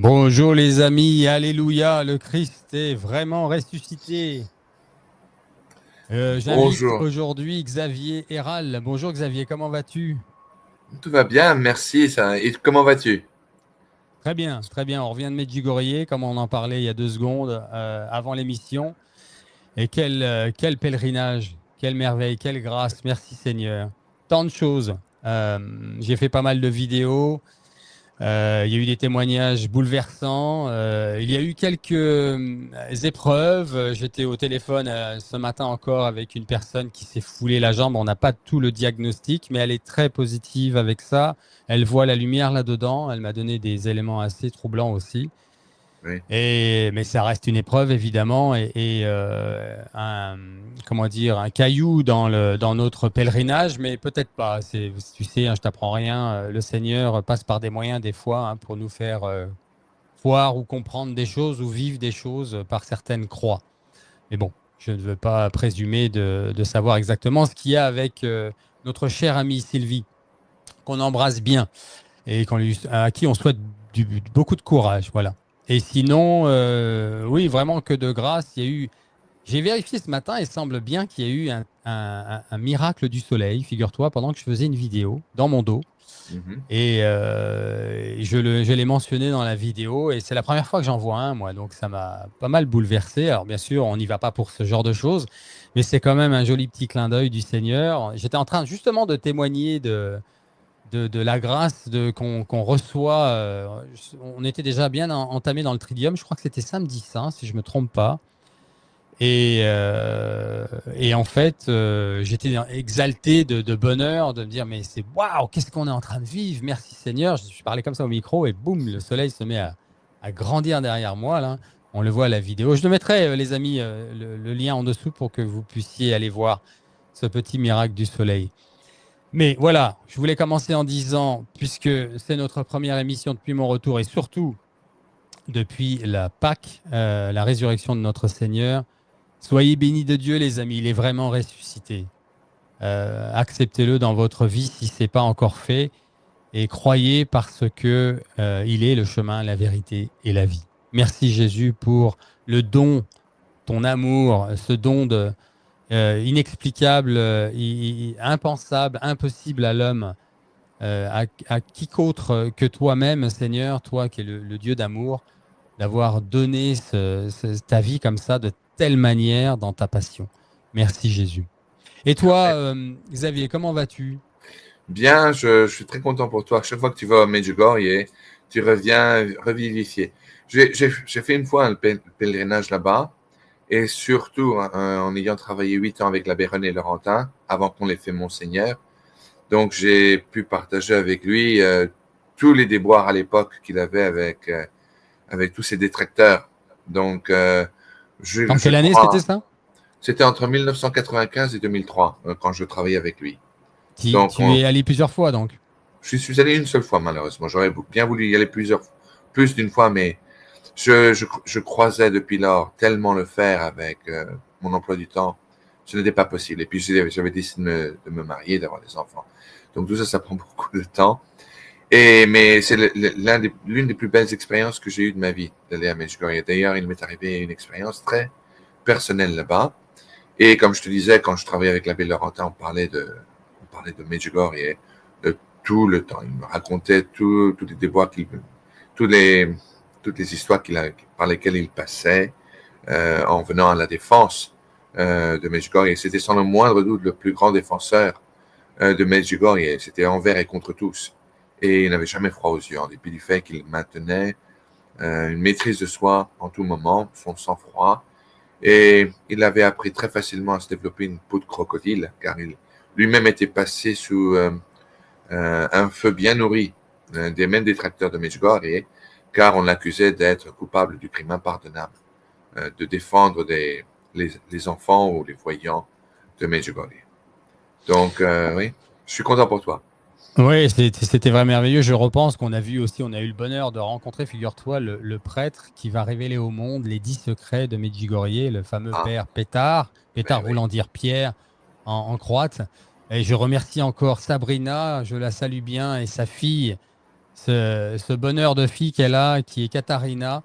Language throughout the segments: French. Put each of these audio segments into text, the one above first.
Bonjour les amis, alléluia, le Christ est vraiment ressuscité. J'invite Bonjour, aujourd'hui Xavier Héral. Bonjour Xavier, comment vas-tu? tout va bien, merci. Et comment vas-tu? Très bien, très bien. On revient de Medjugorje, comme on en parlait il y a 2 secondes avant l'émission. Et quel pèlerinage, quelle merveille, quelle grâce. Merci Seigneur. Tant de choses. J'ai fait pas mal de vidéos. Il y a eu des témoignages bouleversants. Il y a eu quelques épreuves. J'étais au téléphone ce matin encore avec une personne qui s'est foulée la jambe. On n'a pas tout le diagnostic, mais elle est très positive avec ça. Elle voit la lumière là-dedans. Elle m'a donné des éléments assez troublants aussi. Oui. Mais ça reste une épreuve évidemment comment dire, un caillou dans notre pèlerinage, mais peut-être pas. Tu sais, hein, je t'apprends rien. Le Seigneur passe par des moyens des fois hein, pour nous faire voir ou comprendre des choses ou vivre des choses par certaines croix. Mais bon, je ne veux pas présumer de savoir exactement ce qu'il y a avec notre chère amie Sylvie, qu'on embrasse bien et à qui on souhaite beaucoup de courage. Voilà. Et sinon, oui, vraiment que de grâce. Il y a eu. J'ai vérifié ce matin et il semble bien qu'il y a eu un miracle du soleil, figure-toi, pendant que je faisais une vidéo dans mon dos. Mhm. Et je l'ai mentionné dans la vidéo et c'est la première fois que j'en vois un, moi. Donc ça m'a pas mal bouleversé. Alors bien sûr, on n'y va pas pour ce genre de choses, mais c'est quand même un joli petit clin d'œil du Seigneur. J'étais en train justement de témoigner de la grâce qu'on reçoit. On était déjà bien entamé dans le Tridium. Je crois que c'était samedi saint, si je me trompe pas. Et en fait, j'étais exalté de bonheur de me dire, mais c'est waouh, qu'est-ce qu'on est en train de vivre? Merci Seigneur. Je parlais comme ça au micro et boum, le soleil se met à grandir derrière moi là. On le voit à la vidéo. Je le mettrai, les amis, le lien en dessous pour que vous puissiez aller voir ce petit miracle du soleil. Mais voilà, je voulais commencer en disant, puisque c'est notre première émission depuis mon retour et surtout depuis la Pâque, la résurrection de notre Seigneur, soyez bénis de Dieu, les amis, il est vraiment ressuscité. Acceptez-le dans votre vie si ce n'est pas encore fait et croyez parce que il est le chemin, la vérité et la vie. Merci Jésus pour le don, ton amour, ce don inexplicable, impensable, impossible à l'homme à quiconque que toi-même, Seigneur, toi qui es le Dieu d'amour, d'avoir donné ta vie comme ça, de telle manière dans ta passion. Merci Jésus. Et toi, Amen. Xavier, comment vas-tu? Bien, je suis très content pour toi. Chaque fois que tu vas à Medjugorje, tu reviens revivifié. J'ai fait une fois un pèlerinage là-bas, et surtout en ayant travaillé 8 ans avec l'abbé René Laurentin, avant qu'on l'ait fait Monseigneur. Donc, j'ai pu partager avec lui tous les déboires à l'époque qu'il avait avec tous ses détracteurs. Donc, En je quelle année c'était crois. ça? C'était entre 1995 et 2003, quand je travaillais avec lui. Tu, Donc, tu es allé plusieurs fois donc. je suis allé une seule fois, malheureusement. J'aurais bien voulu y aller plus d'une fois, mais je croisais depuis lors tellement le faire avec mon emploi du temps. Ce n'était pas possible. Et puis, j'avais décidé de me marier, d'avoir des enfants. Donc, tout ça, ça prend beaucoup de temps. Mais c'est l'une des plus belles expériences que j'ai eues de ma vie, d'aller à Medjugorje. D'ailleurs, il m'est arrivé une expérience très personnelle là-bas. Et comme je te disais, quand je travaillais avec l'abbé Laurentin, on parlait de Medjugorje et de tout le temps. Il me racontait tous les déboires tous les, toutes les histoires par lesquelles il passait en venant à la défense de Medjugorje. Et c'était sans le moindre doute le plus grand défenseur de Medjugorje. C'était envers et contre tous. Et il n'avait jamais froid aux yeux, en dépit du fait qu'il maintenait une maîtrise de soi en tout moment, son sang-froid. Et il avait appris très facilement à se développer une peau de crocodile, car il lui-même était passé sous un feu bien nourri des mêmes détracteurs de Medjugorje, car on l'accusait d'être coupable du crime impardonnable, de défendre les enfants ou les voyants de Medjugorje. Donc, oui, je suis content pour toi. Oui, c'était vraiment merveilleux. Je repense qu'on a vu aussi, on a eu le bonheur de rencontrer, figure-toi, le prêtre qui va révéler au monde les 10 secrets de Medjugorje, le fameux Ah, père Pétard, Pétard ben oui. voulant dire Pierre en croate. Et je remercie encore Sabrina, je la salue bien, et sa fille, ce bonheur de fille qu'elle a, qui est Katharina.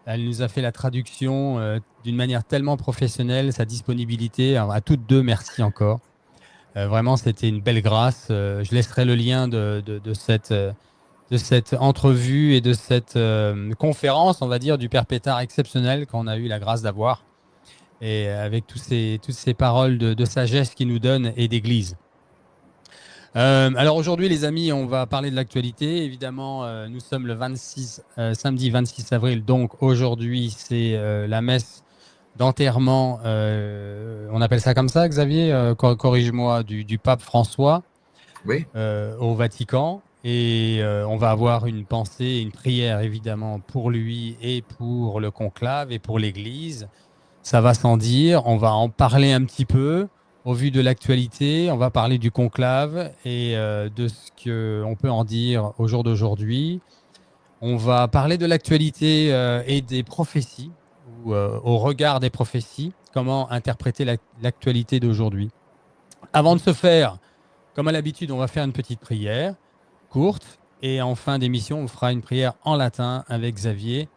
Elle nous a fait la traduction d'une manière tellement professionnelle, sa disponibilité. Alors, à toutes deux, merci encore. Vraiment, c'était une belle grâce. Je laisserai le lien de cette entrevue et de cette conférence, on va dire, du Père Pétard exceptionnel qu'on a eu la grâce d'avoir. Et avec toutes ces paroles de sagesse qu'il nous donne et d'église. Alors aujourd'hui, les amis, on va parler de l'actualité. Évidemment, nous sommes le samedi 26 avril. Donc aujourd'hui, c'est la messe d'enterrement. On appelle ça comme ça, Xavier, corrige-moi, du pape François Oui. Au Vatican. Et on va avoir une pensée, une prière évidemment pour lui et pour le conclave et pour l'Église. Ça va sans dire. On va en parler un petit peu. Au vu de l'actualité, on va parler du conclave et de ce qu'on peut en dire au jour d'aujourd'hui. On va parler de l'actualité et des prophéties, ou au regard des prophéties, comment interpréter l'actualité d'aujourd'hui. Avant de se faire, comme à l'habitude, on va faire une petite prière courte et en fin d'émission, on fera une prière en latin avec Xavier.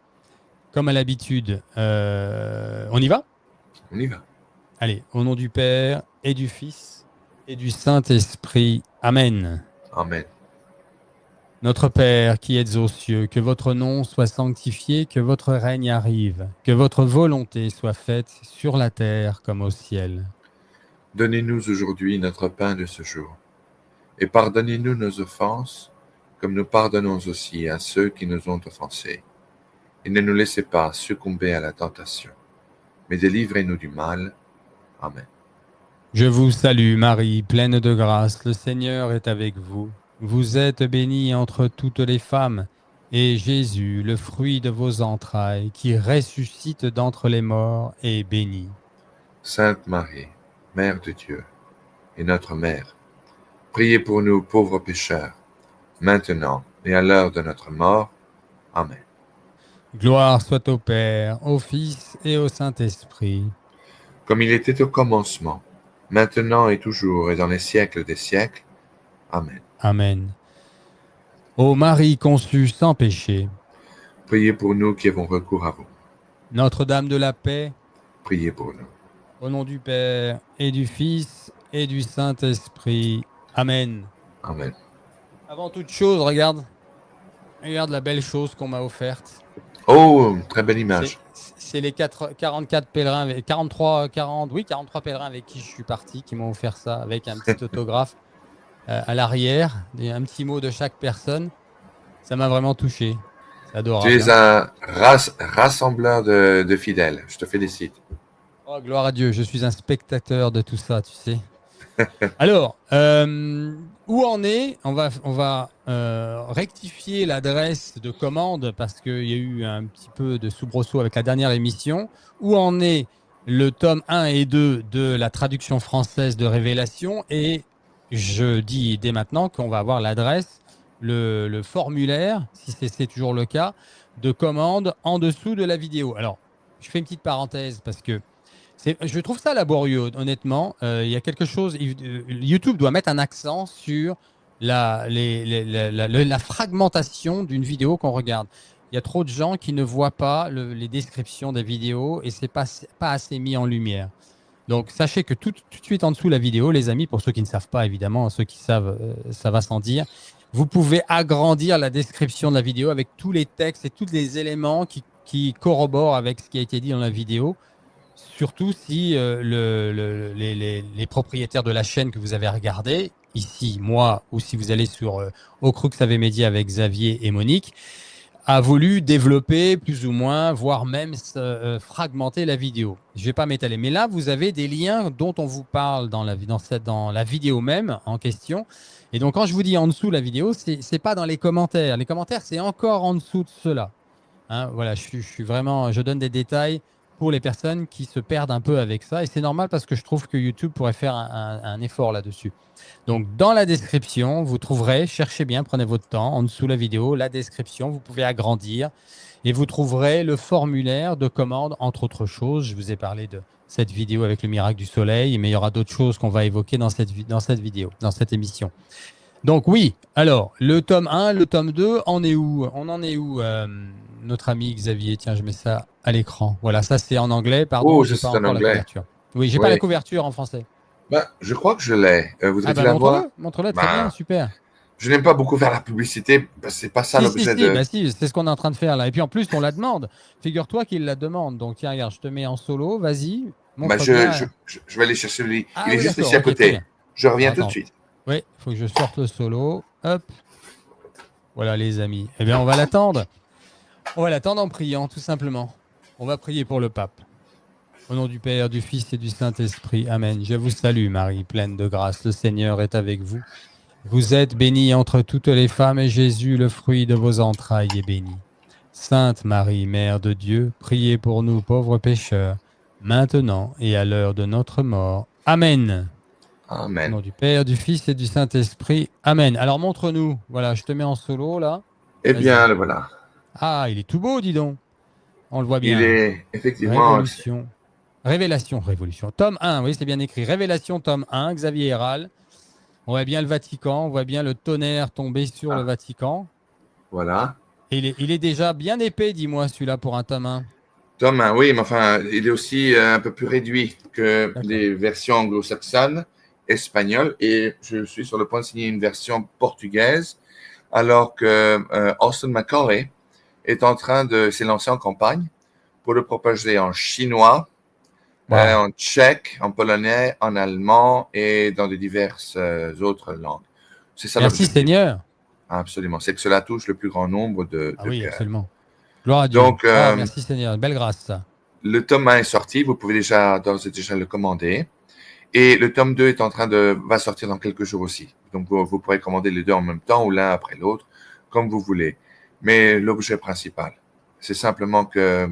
Comme à l'habitude, on y va ? On y va. Allez, au nom du Père et du Fils et du Saint-Esprit. Amen. Amen. Notre Père qui êtes aux cieux, que votre nom soit sanctifié, que votre règne arrive, que votre volonté soit faite sur la terre comme au ciel. Donnez-nous aujourd'hui notre pain de ce jour, et pardonnez-nous nos offenses, comme nous pardonnons aussi à ceux qui nous ont offensés. Et ne nous laissez pas succomber à la tentation, mais délivrez-nous du mal. Amen. Je vous salue Marie, pleine de grâce, le Seigneur est avec vous. Vous êtes bénie entre toutes les femmes, et Jésus, le fruit de vos entrailles, qui ressuscite d'entre les morts, est béni. Sainte Marie, Mère de Dieu, et notre Mère, priez pour nous pauvres pécheurs, maintenant et à l'heure de notre mort. Amen. Gloire soit au Père, au Fils et au Saint-Esprit. Comme il était au commencement, maintenant et toujours et dans les siècles des siècles. Amen. Amen. Ô Marie conçue sans péché, Priez pour nous qui avons recours à vous. Notre-Dame de la paix, Priez pour nous. au nom du Père et du Fils et du Saint-Esprit. Amen. Amen. Avant toute chose, regarde la belle chose qu'on m'a offerte. Oh, très belle image. C'est les 44 pèlerins, 43 pèlerins avec qui je suis parti, qui m'ont offert ça, avec un petit autographe à l'arrière, un petit mot de chaque personne. Ça m'a vraiment touché. C'est adorable. Tu es un rassembleur de fidèles. Je te félicite. Oh, gloire à Dieu, je suis un spectateur de tout ça, tu sais. Alors, où en est ? On va rectifier l'adresse de commande parce qu'il y a eu un petit peu de soubresaut avec la dernière émission. Où en est le tome 1 et 2 de la traduction française de Révélation ? Et je dis dès maintenant qu'on va avoir l'adresse, le formulaire, si c'est toujours le cas, de commande en dessous de la vidéo. Alors, je fais une petite parenthèse parce que je trouve ça laborieux, honnêtement. Il y a quelque chose. YouTube doit mettre un accent sur la fragmentation d'une vidéo qu'on regarde. Il y a trop de gens qui ne voient pas les descriptions des vidéos et c'est pas assez mis en lumière. Donc, sachez que tout de suite en dessous de la vidéo, les amis, pour ceux qui ne savent pas, évidemment, ceux qui savent, ça va sans dire, vous pouvez agrandir la description de la vidéo avec tous les textes et tous les éléments qui corroborent avec ce qui a été dit dans la vidéo. Surtout si les propriétaires de la chaîne que vous avez regardé, ici, moi, ou si vous allez sur Au Crux AV Média avec Xavier et Monique, a voulu développer plus ou moins, voire même fragmenter la vidéo. Je ne vais pas m'étaler. Mais là, vous avez des liens dont on vous parle dans la vidéo même en question. Et donc, quand je vous dis en dessous la vidéo, ce n'est pas dans les commentaires. Les commentaires, c'est encore en dessous de cela. Hein, voilà, je donne des détails pour les personnes qui se perdent un peu avec ça. Et c'est normal parce que je trouve que YouTube pourrait faire un effort là-dessus. Donc, dans la description, vous trouverez, cherchez bien, prenez votre temps, en dessous de la vidéo, la description, vous pouvez agrandir et vous trouverez le formulaire de commande, entre autres choses. Je vous ai parlé de cette vidéo avec le miracle du soleil, mais il y aura d'autres choses qu'on va évoquer dans cette vidéo, dans cette émission. Donc oui, alors le tome 1, le tome 2, on en est où, notre ami Xavier? Tiens, je mets ça à l'écran. Voilà, ça c'est en anglais, pardon, Oh, ça j'ai pas c'est en encore la anglais. couverture. Oui, j'ai pas la Oui. couverture en français. Bah, je crois que je l'ai. Ah Voudrais-tu bah la voir? montre-le, très bien, Bah, super. je n'aime pas beaucoup faire la publicité parce que c'est pas ça Si, si, l'objet si, de. bah si, c'est ce qu'on est en train de faire là. Et puis en plus, on la demande. Figure-toi qu'il la demande. Donc tiens, regarde, je te mets en solo, vas-y, Bah, montre bien. je vais aller chercher le lit. Il Ah est oui, juste ici d'accord, à ok, très côté. bien. Je Alors reviens tout de attends, suite. oui, il faut que je sorte le solo. Hop, voilà les amis. Eh bien, on va l'attendre. On va l'attendre en priant, tout simplement. On va prier pour le pape. Au nom du Père, du Fils et du Saint-Esprit. Amen. Je vous salue, Marie, pleine de grâce. Le Seigneur est avec vous. Vous êtes bénie entre toutes les femmes et Jésus, le fruit de vos entrailles, est béni. Sainte Marie, Mère de Dieu, priez pour nous pauvres pécheurs, maintenant et à l'heure de notre mort. Amen. Au Amen. nom du Père, du Fils et du Saint-Esprit. Amen. Alors montre-nous. Voilà, je te mets en solo là. Eh bien, Vas-y. le voilà. Ah, il est tout beau, dis donc. On le voit Il bien. est effectivement. Révolution. Révélation, Révolution. Tome 1, oui, c'est bien écrit. Révélation, tome 1, Xavier Héral. On voit bien le Vatican, on voit bien le tonnerre tomber sur le Ah, Vatican. voilà. Et il est déjà bien épais, dis-moi, celui-là, pour un tome 1. Tome 1, oui, mais enfin, il est aussi un peu plus réduit que D'accord. les versions anglo-saxonnes, espagnoles, et je suis sur le point de signer une version portugaise, alors que Austin Macaulay est en train de s'élancer en campagne pour le propager en chinois, Waouh. en tchèque, en polonais, en allemand et dans de diverses autres langues. C'est ça Merci l'objectif. Seigneur. Absolument. C'est que cela touche le plus grand nombre Ah de oui, cœurs. absolument. Gloire à Dieu. Donc, Oh, merci Seigneur. Belle grâce, ça. le tome 1 est sorti. Vous pouvez déjà, d'ores et déjà le commander. Et le tome 2 est en train va sortir dans quelques jours aussi. Donc, vous pourrez commander les deux en même temps ou l'un après l'autre, comme vous voulez. Mais l'objet principal, c'est simplement que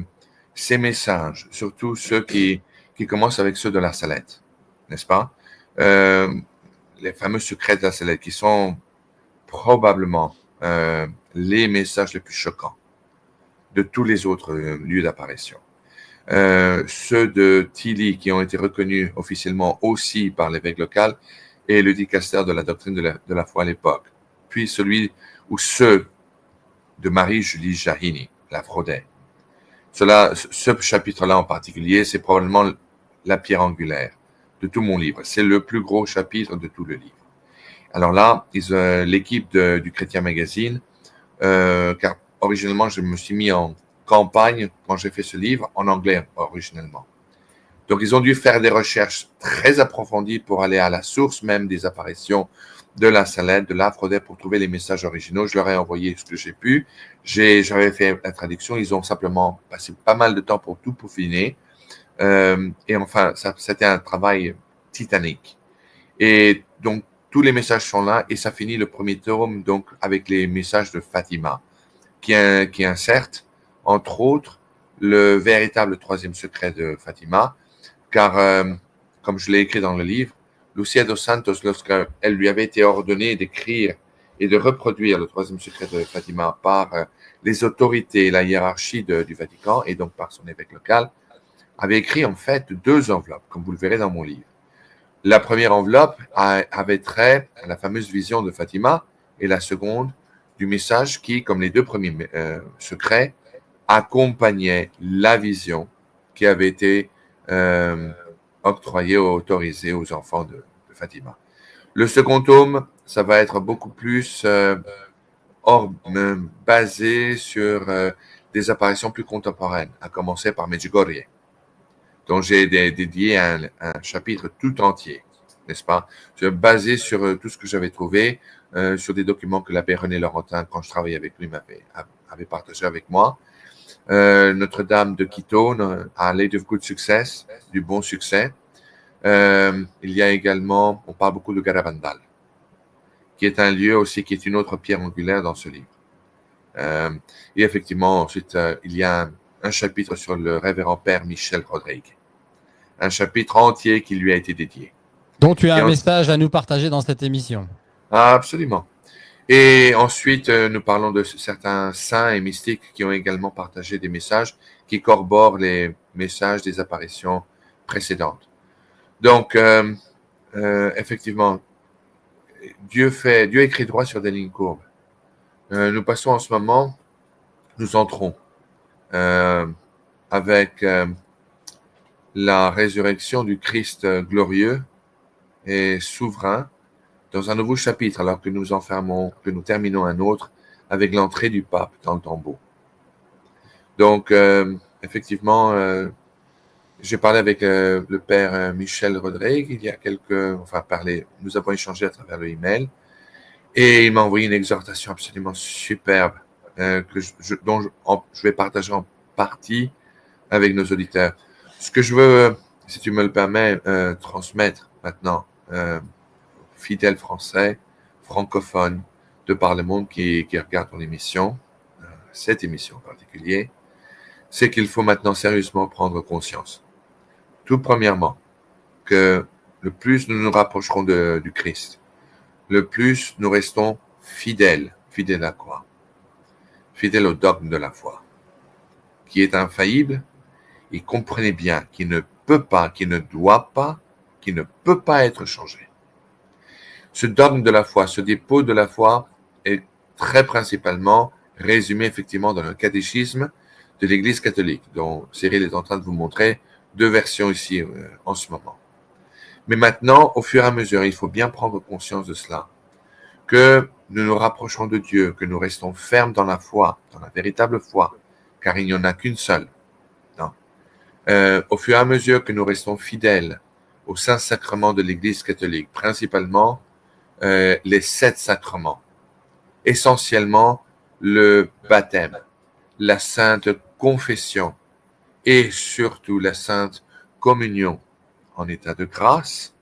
ces messages, surtout ceux qui commencent avec ceux de la Salette, n'est-ce pas? Euh, les fameux secrets de la Salette, qui sont probablement les messages les plus choquants de tous les autres lieux d'apparition. Ceux de Tilly qui ont été reconnus officiellement aussi par l'évêque local et le dicaster de la doctrine de la foi à l'époque. Puis celui ou ceux de Marie-Julie Jahini, la Fraudet. Ce chapitre-là en particulier, c'est probablement la pierre angulaire de tout mon livre. C'est le plus gros chapitre de tout le livre. Alors là, l'équipe du Chrétien Magazine, car originellement, je me suis mis en campagne quand j'ai fait ce livre en anglais originellement. Donc, ils ont dû faire des recherches très approfondies pour aller à la source même des apparitions de la Salette, de l'Aphrodite, pour trouver les messages originaux. Je leur ai envoyé ce que j'ai pu. J'avais fait la traduction. Ils ont simplement passé pas mal de temps pour tout peaufiner. Et enfin, c'était un travail titanique. Et donc, tous les messages sont là et ça finit le premier tome donc avec les messages de Fatima qui inserte, entre autres, le véritable troisième secret de Fatima, car, comme je l'ai écrit dans le livre, Lucia dos Santos, lorsqu'elle lui avait été ordonnée d'écrire et de reproduire le troisième secret de Fatima par les autorités, la hiérarchie du Vatican et donc par son évêque local, avait écrit en fait deux enveloppes, comme vous le verrez dans mon livre. La première enveloppe avait trait à la fameuse vision de Fatima et la seconde du message qui, comme les deux premiers secrets, accompagnait la vision qui avait été octroyée ou autorisée aux enfants de Fatima. Le second tome, ça va être beaucoup plus basé sur des apparitions plus contemporaines, à commencer par Medjugorje, dont j'ai dédié un chapitre tout entier, n'est-ce pas? Basé sur tout ce que j'avais trouvé, sur des documents que l'abbé René Laurentin, quand je travaillais avec lui, avait partagé avec moi. Notre-Dame de Quito, à Lady of Good Success, du bon succès. Il y a également, on parle beaucoup de Garabandal, qui est un lieu aussi, qui est une autre pierre angulaire dans ce livre. Et effectivement, ensuite, il y a un chapitre sur le révérend père Michel Rodrigue. Un chapitre entier qui lui a été dédié. Donc tu as Et un message à nous partager dans cette émission. Absolument. Et ensuite, nous parlons de certains saints et mystiques qui ont également partagé des messages qui corroborent les messages des apparitions précédentes. Donc, effectivement, Dieu écrit droit sur des lignes courbes. Nous passons en ce moment, nous entrons avec la résurrection du Christ glorieux et souverain dans un nouveau chapitre, alors que nous terminons un autre avec l'entrée du pape dans le tombeau. Donc, effectivement, j'ai parlé avec le père Michel Rodrigue il y a nous avons échangé à travers le email et il m'a envoyé une exhortation absolument superbe dont je vais partager en partie avec nos auditeurs. Ce que je veux, si tu me le permets, transmettre maintenant, fidèles français, francophones de par le monde qui regardent ton émission, cette émission en particulier, c'est qu'il faut maintenant sérieusement prendre conscience. Tout premièrement, que le plus nous nous rapprocherons du Christ, le plus nous restons fidèles à quoi? Fidèles au dogme de la foi, qui est infaillible, et comprenez bien qu'il ne peut pas, qu'il ne doit pas, qu'il ne peut pas être changé. Ce dogme de la foi, ce dépôt de la foi est très principalement résumé effectivement dans le catéchisme de l'Église catholique, dont Cyril est en train de vous montrer 2 versions ici en ce moment. Mais maintenant, au fur et à mesure, il faut bien prendre conscience de cela, que nous nous rapprochons de Dieu, que nous restons fermes dans la foi, dans la véritable foi, car il n'y en a qu'une seule. Non. Au fur et à mesure que nous restons fidèles aux saints sacrements de l'Église catholique, principalement les 7 sacrements, essentiellement le baptême, la sainte confession et surtout la sainte communion en état de grâce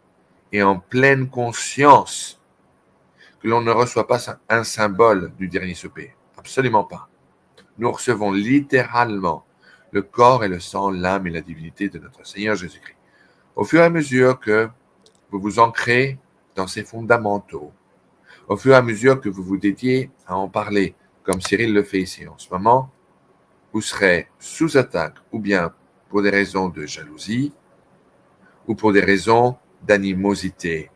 et en pleine conscience que l'on ne reçoit pas un symbole du dernier souper. Absolument pas. Nous recevons littéralement le corps et le sang, l'âme et la divinité de notre Seigneur Jésus-Christ. Au fur et à mesure que vous vous ancrez dans ces fondamentaux, au fur et à mesure que vous vous dédiez à en parler, comme Cyril le fait ici en ce moment, vous serez sous attaque, ou bien pour des raisons de jalousie, ou pour des raisons d'animosité.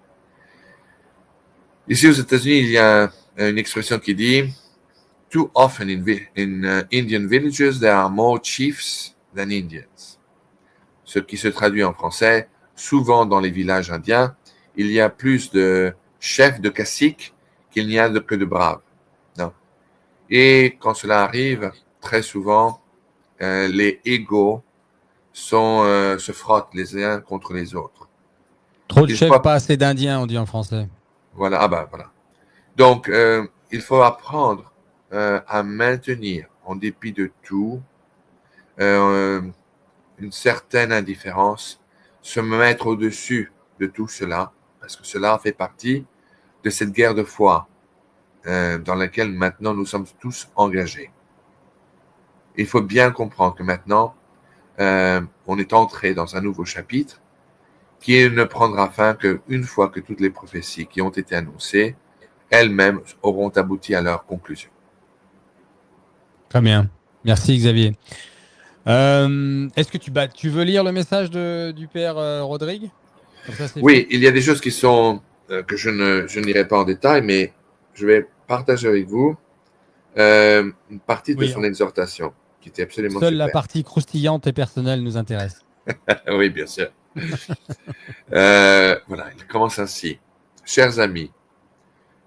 Ici aux États-Unis, il y a une expression qui dit « Too often in Indian villages, there are more chiefs than Indians ». Ce qui se traduit en français, souvent dans les villages indiens, il y a plus de chefs, de caciques qu'il n'y a que de braves. Non. Et quand cela arrive, très souvent, les égos se frottent les uns contre les autres. Trop de chefs, pas assez d'Indiens, on dit en français. Voilà, voilà. Donc, il faut apprendre à maintenir, en dépit de tout, une certaine indifférence, se mettre au-dessus de tout cela, parce que cela fait partie de cette guerre de foi dans laquelle maintenant nous sommes tous engagés. Il faut bien comprendre que maintenant, on est entré dans un nouveau chapitre qui ne prendra fin qu'une fois que toutes les prophéties qui ont été annoncées, elles-mêmes auront abouti à leur conclusion. Très bien. Merci Xavier. Est-ce que tu veux lire le message du père Rodrigue? Oui, il y a des choses qui sont que je n'irai pas en détail, mais je vais partager avec vous une partie de son exhortation qui était absolument Seule super. la partie croustillante et personnelle nous intéresse. Oui, bien sûr. Voilà, il commence ainsi. Chers amis,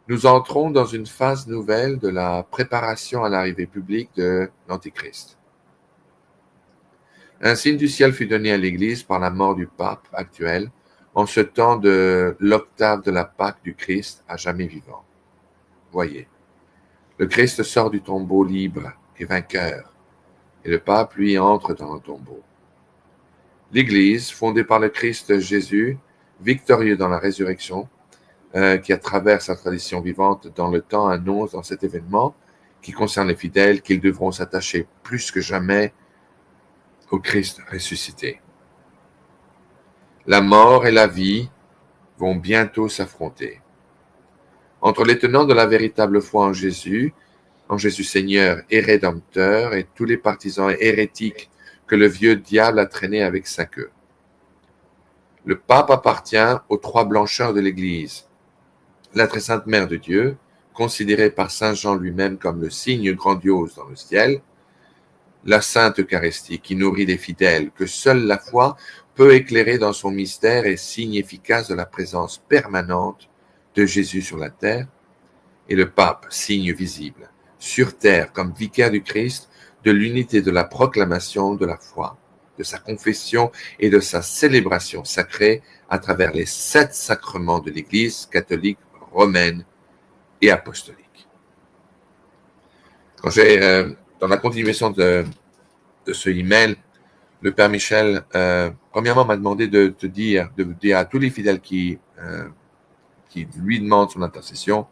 nous entrons dans une phase nouvelle de la préparation à l'arrivée publique de l'Antichrist. Un signe du ciel fut donné à l'Église par la mort du pape actuel en ce temps de l'octave de la Pâque du Christ à jamais vivant. Voyez, le Christ sort du tombeau libre et vainqueur, et le pape, lui, entre dans le tombeau. L'Église, fondée par le Christ Jésus, victorieux dans la résurrection, qui à travers sa tradition vivante dans le temps annonce dans cet événement qui concerne les fidèles qu'ils devront s'attacher plus que jamais au Christ ressuscité. La mort et la vie vont bientôt s'affronter. Entre les tenants de la véritable foi en Jésus Seigneur et Rédempteur, et tous les partisans hérétiques que le vieux diable a traînés avec sa queue. Le pape appartient aux 3 blancheurs de l'Église, la très sainte Mère de Dieu, considérée par Saint Jean lui-même comme le signe grandiose dans le ciel, la Sainte Eucharistie qui nourrit les fidèles, que seule la foi peut éclairer dans son mystère et signe efficace de la présence permanente de Jésus sur la terre, et le pape, signe visible, sur terre comme vicaire du Christ, de l'unité de la proclamation de la foi, de sa confession et de sa célébration sacrée à travers les 7 sacrements de l'Église catholique romaine et apostolique. Quand dans la continuation de ce email, le Père Michel, premièrement, m'a demandé de dire à tous les fidèles qui lui demandent son intercession,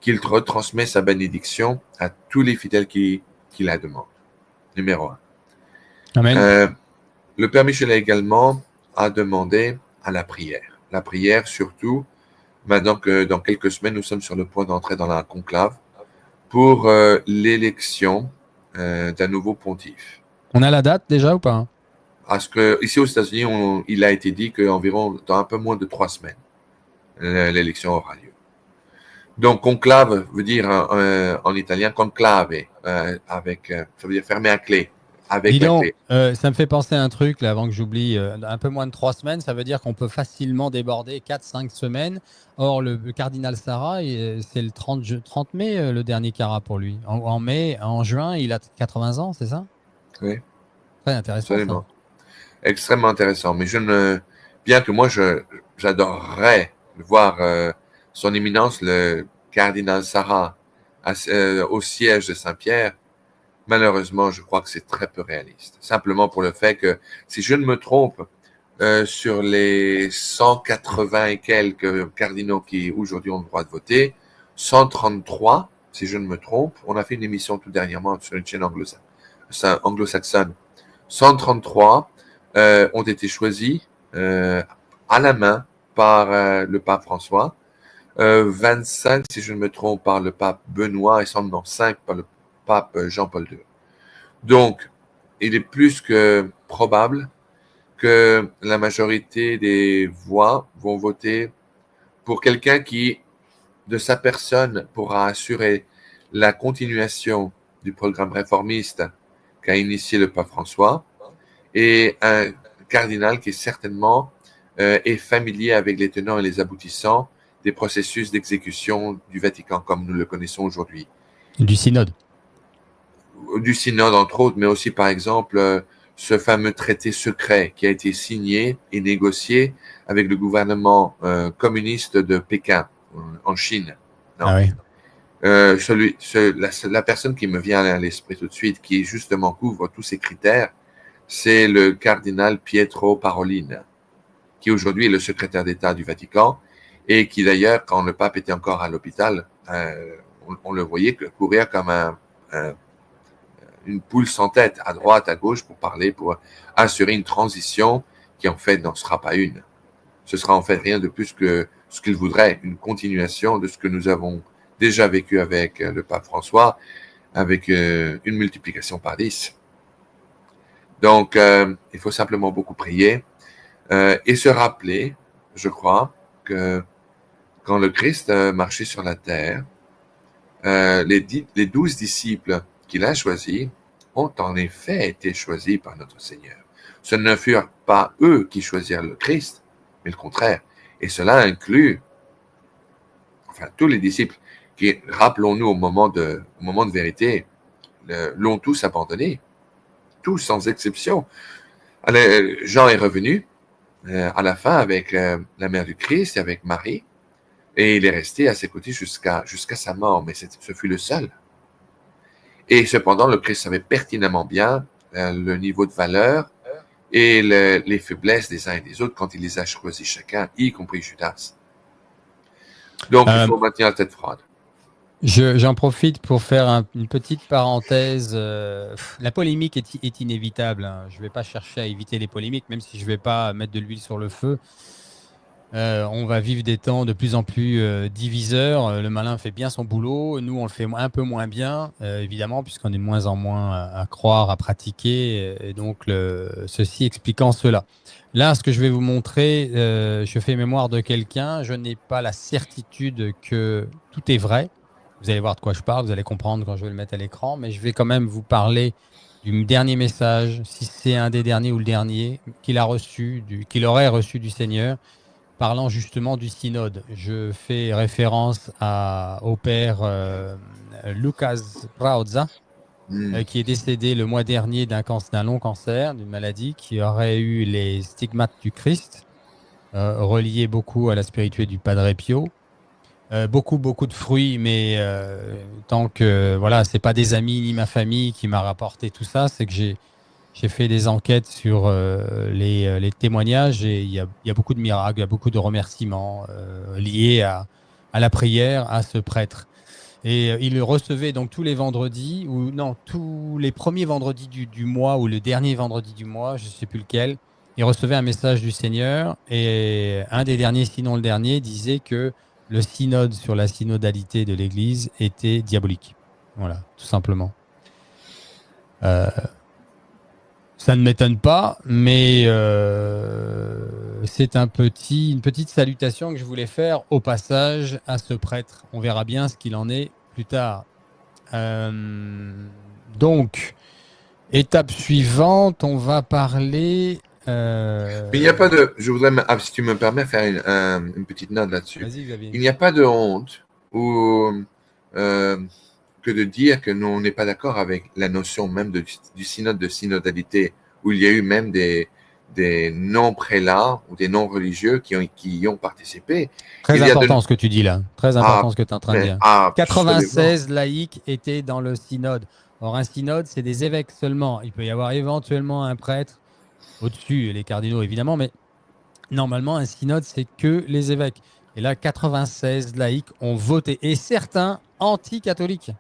qu'il retransmet sa bénédiction à tous les fidèles qui la demandent. Numéro 1. Amen. Le Père Michel également a demandé à la prière. La prière surtout, maintenant que dans quelques semaines, nous sommes sur le point d'entrer dans la conclave pour l'élection d'un nouveau pontife. On a la date déjà ou pas? Parce que ici aux États-Unis, il a été dit qu'environ dans un peu moins de 3 semaines, l'élection aura lieu. Donc, conclave veut dire en italien conclave, ça veut dire fermer à clé. Avec Dis la donc, clé. ça me fait penser à un truc, là, avant que j'oublie. Un peu moins de 3 semaines, ça veut dire qu'on peut facilement déborder 4-5 semaines. Or, le cardinal Sarah, c'est le 30 mai, le dernier carat pour lui. En juin, il a 80 ans, c'est ça? Oui. Très intéressant. Absolument. Ça. Extrêmement intéressant. Mais bien que moi, j'adorerais voir son éminence, le cardinal Sarah, au siège de Saint-Pierre. Malheureusement, je crois que c'est très peu réaliste. Simplement pour le fait que, si je ne me trompe, sur les 180 et quelques cardinaux qui aujourd'hui ont le droit de voter, 133, si je ne me trompe, on a fait une émission tout dernièrement sur une chaîne anglo-saxonne, 133 ont été choisis à la main par le pape François, 25, si je ne me trompe, par le pape Benoît et seulement 5 par le pape Jean-Paul II. Donc, il est plus que probable que la majorité des voix vont voter pour quelqu'un qui, de sa personne, pourra assurer la continuation du programme réformiste qu'a initié le pape François, et un cardinal qui certainement est familier avec les tenants et les aboutissants des processus d'exécution du Vatican comme nous le connaissons aujourd'hui. Du synode. Du synode, entre autres, mais aussi, par exemple, ce fameux traité secret qui a été signé et négocié avec le gouvernement communiste de Pékin, en Chine. Non. Ah oui. La personne qui me vient à l'esprit tout de suite, qui justement couvre tous ces critères, c'est le cardinal Pietro Parolin, qui aujourd'hui est le secrétaire d'État du Vatican, et qui d'ailleurs, quand le pape était encore à l'hôpital, on le voyait courir comme une poule sans tête, à droite, à gauche, pour parler, pour assurer une transition qui en fait n'en sera pas une. Ce sera en fait rien de plus que ce qu'il voudrait, une continuation de ce que nous avons déjà vécu avec le pape François, avec une multiplication par 10. Donc, il faut simplement beaucoup prier et se rappeler, je crois, que quand le Christ marchait sur la terre, les 12 disciples qu'il a choisis ont en effet été choisis par notre Seigneur. Ce ne furent pas eux qui choisirent le Christ, mais le contraire. Et cela inclut, tous les disciples qui, rappelons-nous, au moment de vérité, l'ont tous abandonné. Tous, sans exception. Alors, Jean est revenu à la fin avec la mère du Christ et avec Marie, et il est resté à ses côtés jusqu'à sa mort, mais ce fut le seul. Et cependant, le Christ savait pertinemment bien le niveau de valeur et les faiblesses des uns et des autres quand il les a choisis chacun, y compris Judas. Donc, il faut maintenir la tête froide. J'en profite pour faire une petite parenthèse. La polémique est inévitable. Hein. Je ne vais pas chercher à éviter les polémiques, même si je ne vais pas mettre de l'huile sur le feu. On va vivre des temps de plus en plus diviseurs. Le malin fait bien son boulot. Nous, on le fait un peu moins bien, évidemment, puisqu'on est de moins en moins à croire, à pratiquer. Et donc, ceci expliquant cela. Là, ce que je vais vous montrer, je fais mémoire de quelqu'un. Je n'ai pas la certitude que tout est vrai. Vous allez voir de quoi je parle. Vous allez comprendre quand je vais le mettre à l'écran. Mais je vais quand même vous parler du dernier message, si c'est un des derniers ou le dernier, qu'il a reçu, qu'il aurait reçu du Seigneur, parlant justement du synode. Je fais référence au père Lucas Brauzza, Hmm. qui est décédé le mois dernier d'un long cancer, d'une maladie, qui aurait eu les stigmates du Christ, reliés beaucoup à la spiritualité du Padre Pio. Beaucoup de fruits, mais tant que voilà, c'est pas des amis ni ma famille qui m'a rapporté tout ça, c'est que j'ai fait des enquêtes sur les témoignages et il y a beaucoup de miracles, il y a beaucoup de remerciements liés à la prière, à ce prêtre. Et il le recevait donc tous les vendredis, ou non, tous les premiers vendredis du mois, ou le dernier vendredi du mois, je ne sais plus lequel. Il recevait un message du Seigneur et un des derniers, sinon le dernier, disait que le synode sur la synodalité de l'Église était diabolique. Voilà, tout simplement. Euh, Ça ne m'étonne pas, mais c'est une petite salutation que je voulais faire au passage à ce prêtre. On verra bien ce qu'il en est plus tard. Donc, étape suivante, on va parler. Mais il n'y a pas de. Je voudrais, si tu me permets, faire une petite note là-dessus. Vas-y, Xavier. Il n'y a pas de honte ou que de dire que nous, on n'est pas d'accord avec la notion même du synode de synodalité, où il y a eu même des non-prélats ou des non-religieux qui y ont participé. Très Il y a important ce que tu dis là. Très Ah, important ce que tu es en train de mais dire. absolument. 96 laïcs étaient dans le synode. Or, un synode, c'est des évêques seulement. Il peut y avoir éventuellement un prêtre au-dessus, les cardinaux évidemment, mais normalement, un synode, c'est que les évêques. Et là, 96 laïcs ont voté, et certains anti-catholiques.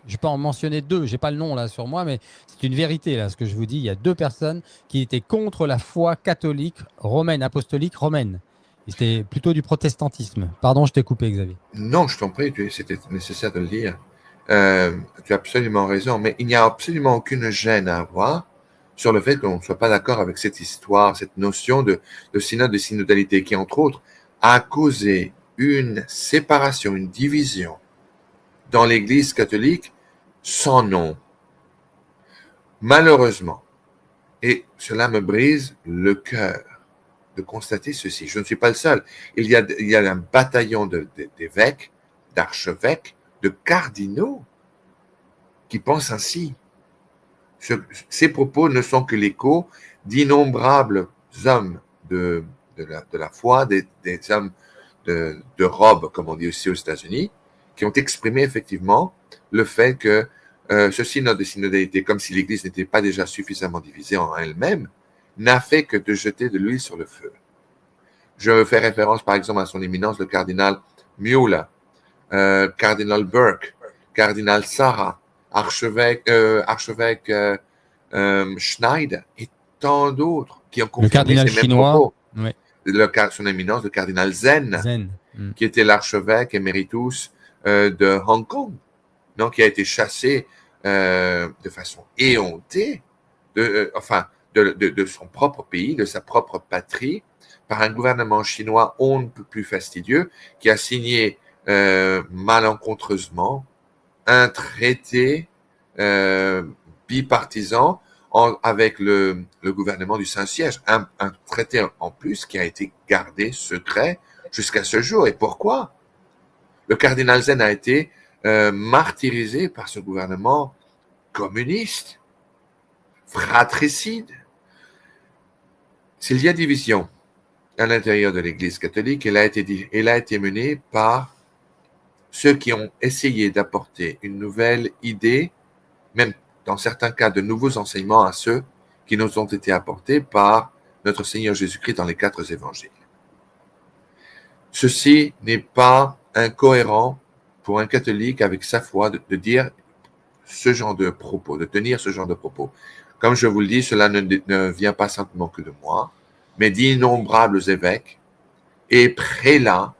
Je peux en mentionner deux, je n'ai pas le nom là sur moi, mais c'est une vérité là, ce que je vous dis. Il y a deux personnes qui étaient contre la foi catholique romaine, apostolique romaine. Et c'était plutôt du protestantisme. Pardon, je t'ai coupé, Xavier. Non, je t'en prie, c'était nécessaire de le dire. Tu as absolument raison, mais il n'y a absolument aucune gêne à avoir sur le fait qu'on ne soit pas d'accord avec cette histoire, cette notion de synode, de synodalité, qui, entre autres, a causé une séparation, une division dans l'Église catholique sans nom. Malheureusement, et cela me brise le cœur de constater ceci. Je ne suis pas le seul. Il y a un bataillon d'évêques, d'archevêques, de cardinaux qui pensent ainsi. Ces propos ne sont que l'écho d'innombrables hommes de la foi, des hommes de robe, comme on dit aussi aux États-Unis, qui ont exprimé effectivement le fait que ce synode de synodalité, comme si l'Église n'était pas déjà suffisamment divisée en elle-même, n'a fait que de jeter de l'huile sur le feu. Je fais référence par exemple à son éminence, le cardinal Mueller, cardinal Burke, cardinal Sarah, archevêque Schneider et tant d'autres qui ont Le confirmé cardinal ces mêmes chinois, propos. ouais. Son éminence, le cardinal Zen, Zen. qui était l'archevêque éméritus de Hong Kong, donc qui a été chassé de façon éhontée de son propre pays, de sa propre patrie, par un gouvernement chinois on ne peut plus fastidieux, qui a signé malencontreusement un traité bipartisan avec le gouvernement du Saint-Siège. Un traité en plus qui a été gardé secret jusqu'à ce jour. Et pourquoi? Le cardinal Zen a été martyrisé par ce gouvernement communiste, fratricide. S'il y a division à l'intérieur de l'Église catholique, elle a été menée par ceux qui ont essayé d'apporter une nouvelle idée, même dans certains cas de nouveaux enseignements à ceux qui nous ont été apportés par notre Seigneur Jésus-Christ dans les 4 évangiles. Ceci n'est pas incohérent pour un catholique avec sa foi de dire ce genre de propos, de tenir ce genre de propos. Comme je vous le dis, cela ne vient pas simplement que de moi, mais d'innombrables évêques et prélats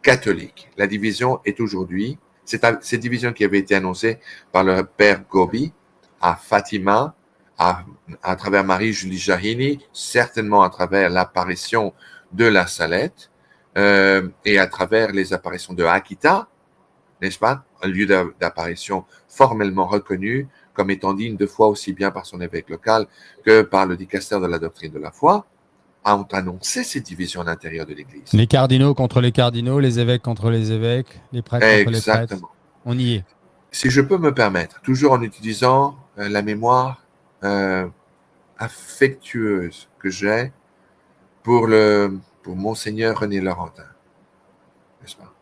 catholiques. La division est aujourd'hui, cette division qui avait été annoncée par le père Gobi à Fatima, à travers Marie-Julie Jahini, certainement à travers l'apparition de la Salette et à travers les apparitions de Akita, n'est-ce pas, un lieu d'apparition formellement reconnu comme étant digne de foi aussi bien par son évêque local que par le dicaster de la doctrine de la foi, ont annoncé ces divisions à l'intérieur de l'Église. Les cardinaux contre les cardinaux, les évêques contre les évêques, les prêtres contre les prêtres. Exactement. On y est. Si je peux me permettre, toujours en utilisant la mémoire affectueuse que j'ai pour Monseigneur René Laurentin, n'est-ce pas?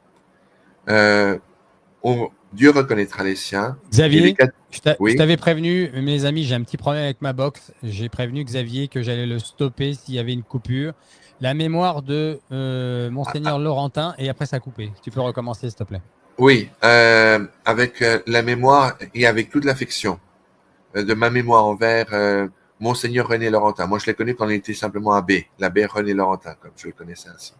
Dieu reconnaîtra les siens. Xavier, je t'avais prévenu, mes amis, j'ai un petit problème avec ma box. J'ai prévenu Xavier que j'allais le stopper s'il y avait une coupure. La mémoire de Monseigneur Laurentin, et après ça a coupé. Tu peux recommencer, s'il te plaît. Oui, avec la mémoire et avec toute l'affection de ma mémoire envers Monseigneur René Laurentin. Moi, je l'ai connu quand il était simplement abbé, l'abbé René Laurentin, comme je le connaissais ainsi.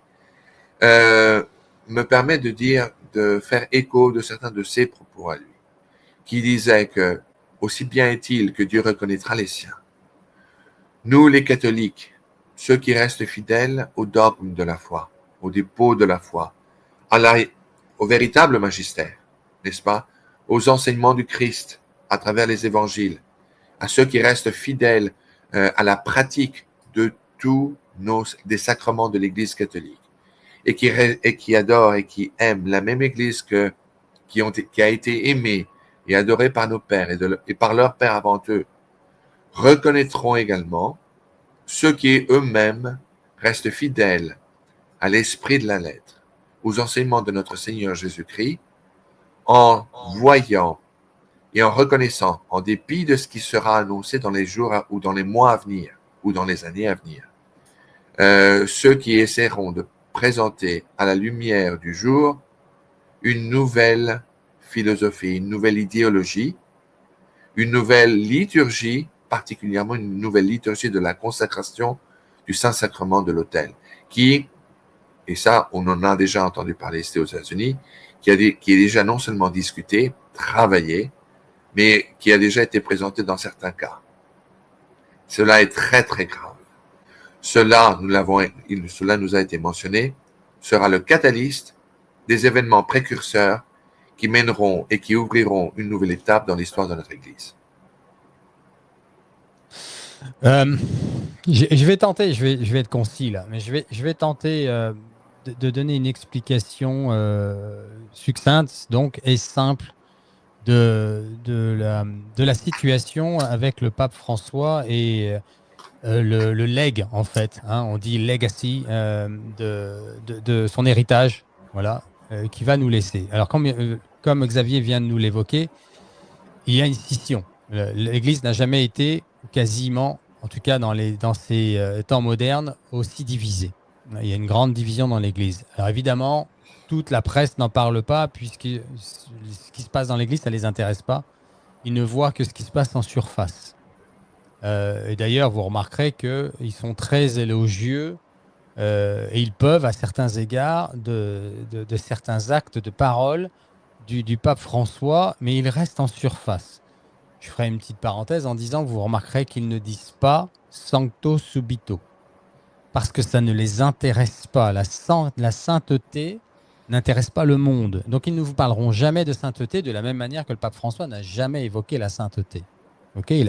Me permet de faire écho de certains de ses propos à lui, qui disait que aussi bien est-il que Dieu reconnaîtra les siens. Nous, les catholiques, ceux qui restent fidèles au dogme de la foi, au dépôt de la foi, au véritable magistère, n'est-ce pas, aux enseignements du Christ à travers les évangiles, à ceux qui restent fidèles à la pratique de tous des sacrements de l'Église catholique et qui adorent et qui aiment la même Église qui a été aimée et adorée par nos pères et par leurs pères avant eux, reconnaîtront également ceux qui eux-mêmes restent fidèles à l'esprit de la lettre, aux enseignements de notre Seigneur Jésus-Christ, en voyant et en reconnaissant, en dépit de ce qui sera annoncé dans les jours ou dans les mois à venir, ou dans les années à venir, ceux qui essaieront de présenter à la lumière du jour une nouvelle philosophie, une nouvelle idéologie, une nouvelle liturgie, particulièrement une nouvelle liturgie de la consacration du Saint-Sacrement de l'autel, qui, et ça on en a déjà entendu parler ici aux États-Unis, qui est déjà non seulement discuté, travaillé, mais qui a déjà été présenté dans certains cas. Cela est très très grave. Cela nous a été mentionné, sera le catalyste des événements précurseurs qui mèneront et qui ouvriront une nouvelle étape dans l'histoire de notre Église. Je vais tenter, je vais être concis là, mais je vais tenter de donner une explication succincte donc et simple de la situation avec le pape François et le legs en fait, hein, on dit legacy de son héritage, voilà, qui va nous laisser. Alors comme Xavier vient de nous l'évoquer, il y a une scission. L'Église n'a jamais été quasiment, en tout cas dans ces temps modernes, aussi divisée. Il y a une grande division dans l'Église. Alors évidemment, toute la presse n'en parle pas puisque ce qui se passe dans l'Église, ça ne les intéresse pas. Ils ne voient que ce qui se passe en surface. Et d'ailleurs, vous remarquerez qu'ils sont très élogieux et ils peuvent, à certains égards, de certains actes de parole du pape François, mais ils restent en surface. Je ferai une petite parenthèse en disant que vous remarquerez qu'ils ne disent pas « sancto subito » parce que ça ne les intéresse pas. La sainteté n'intéresse pas le monde. Donc, ils ne vous parleront jamais de sainteté de la même manière que le pape François n'a jamais évoqué la sainteté. Okay,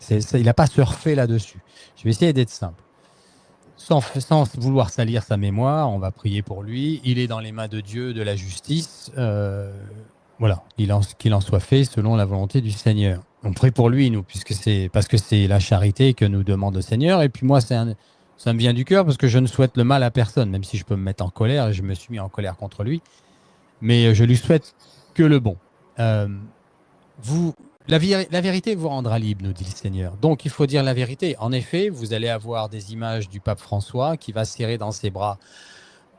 il n'a pas surfé là-dessus. Je vais essayer d'être simple. Sans vouloir salir sa mémoire, on va prier pour lui. Il est dans les mains de Dieu, de la justice. Voilà, qu'il en soit fait selon la volonté du Seigneur. On prie pour lui, nous, parce que c'est la charité que nous demande le Seigneur. Et puis moi, ça me vient du cœur parce que je ne souhaite le mal à personne, même si je peux me mettre en colère, et je me suis mis en colère contre lui. Mais je lui souhaite que le bon. La vérité vous rendra libre, nous dit le Seigneur. Donc, il faut dire la vérité. En effet, vous allez avoir des images du pape François qui va serrer dans ses bras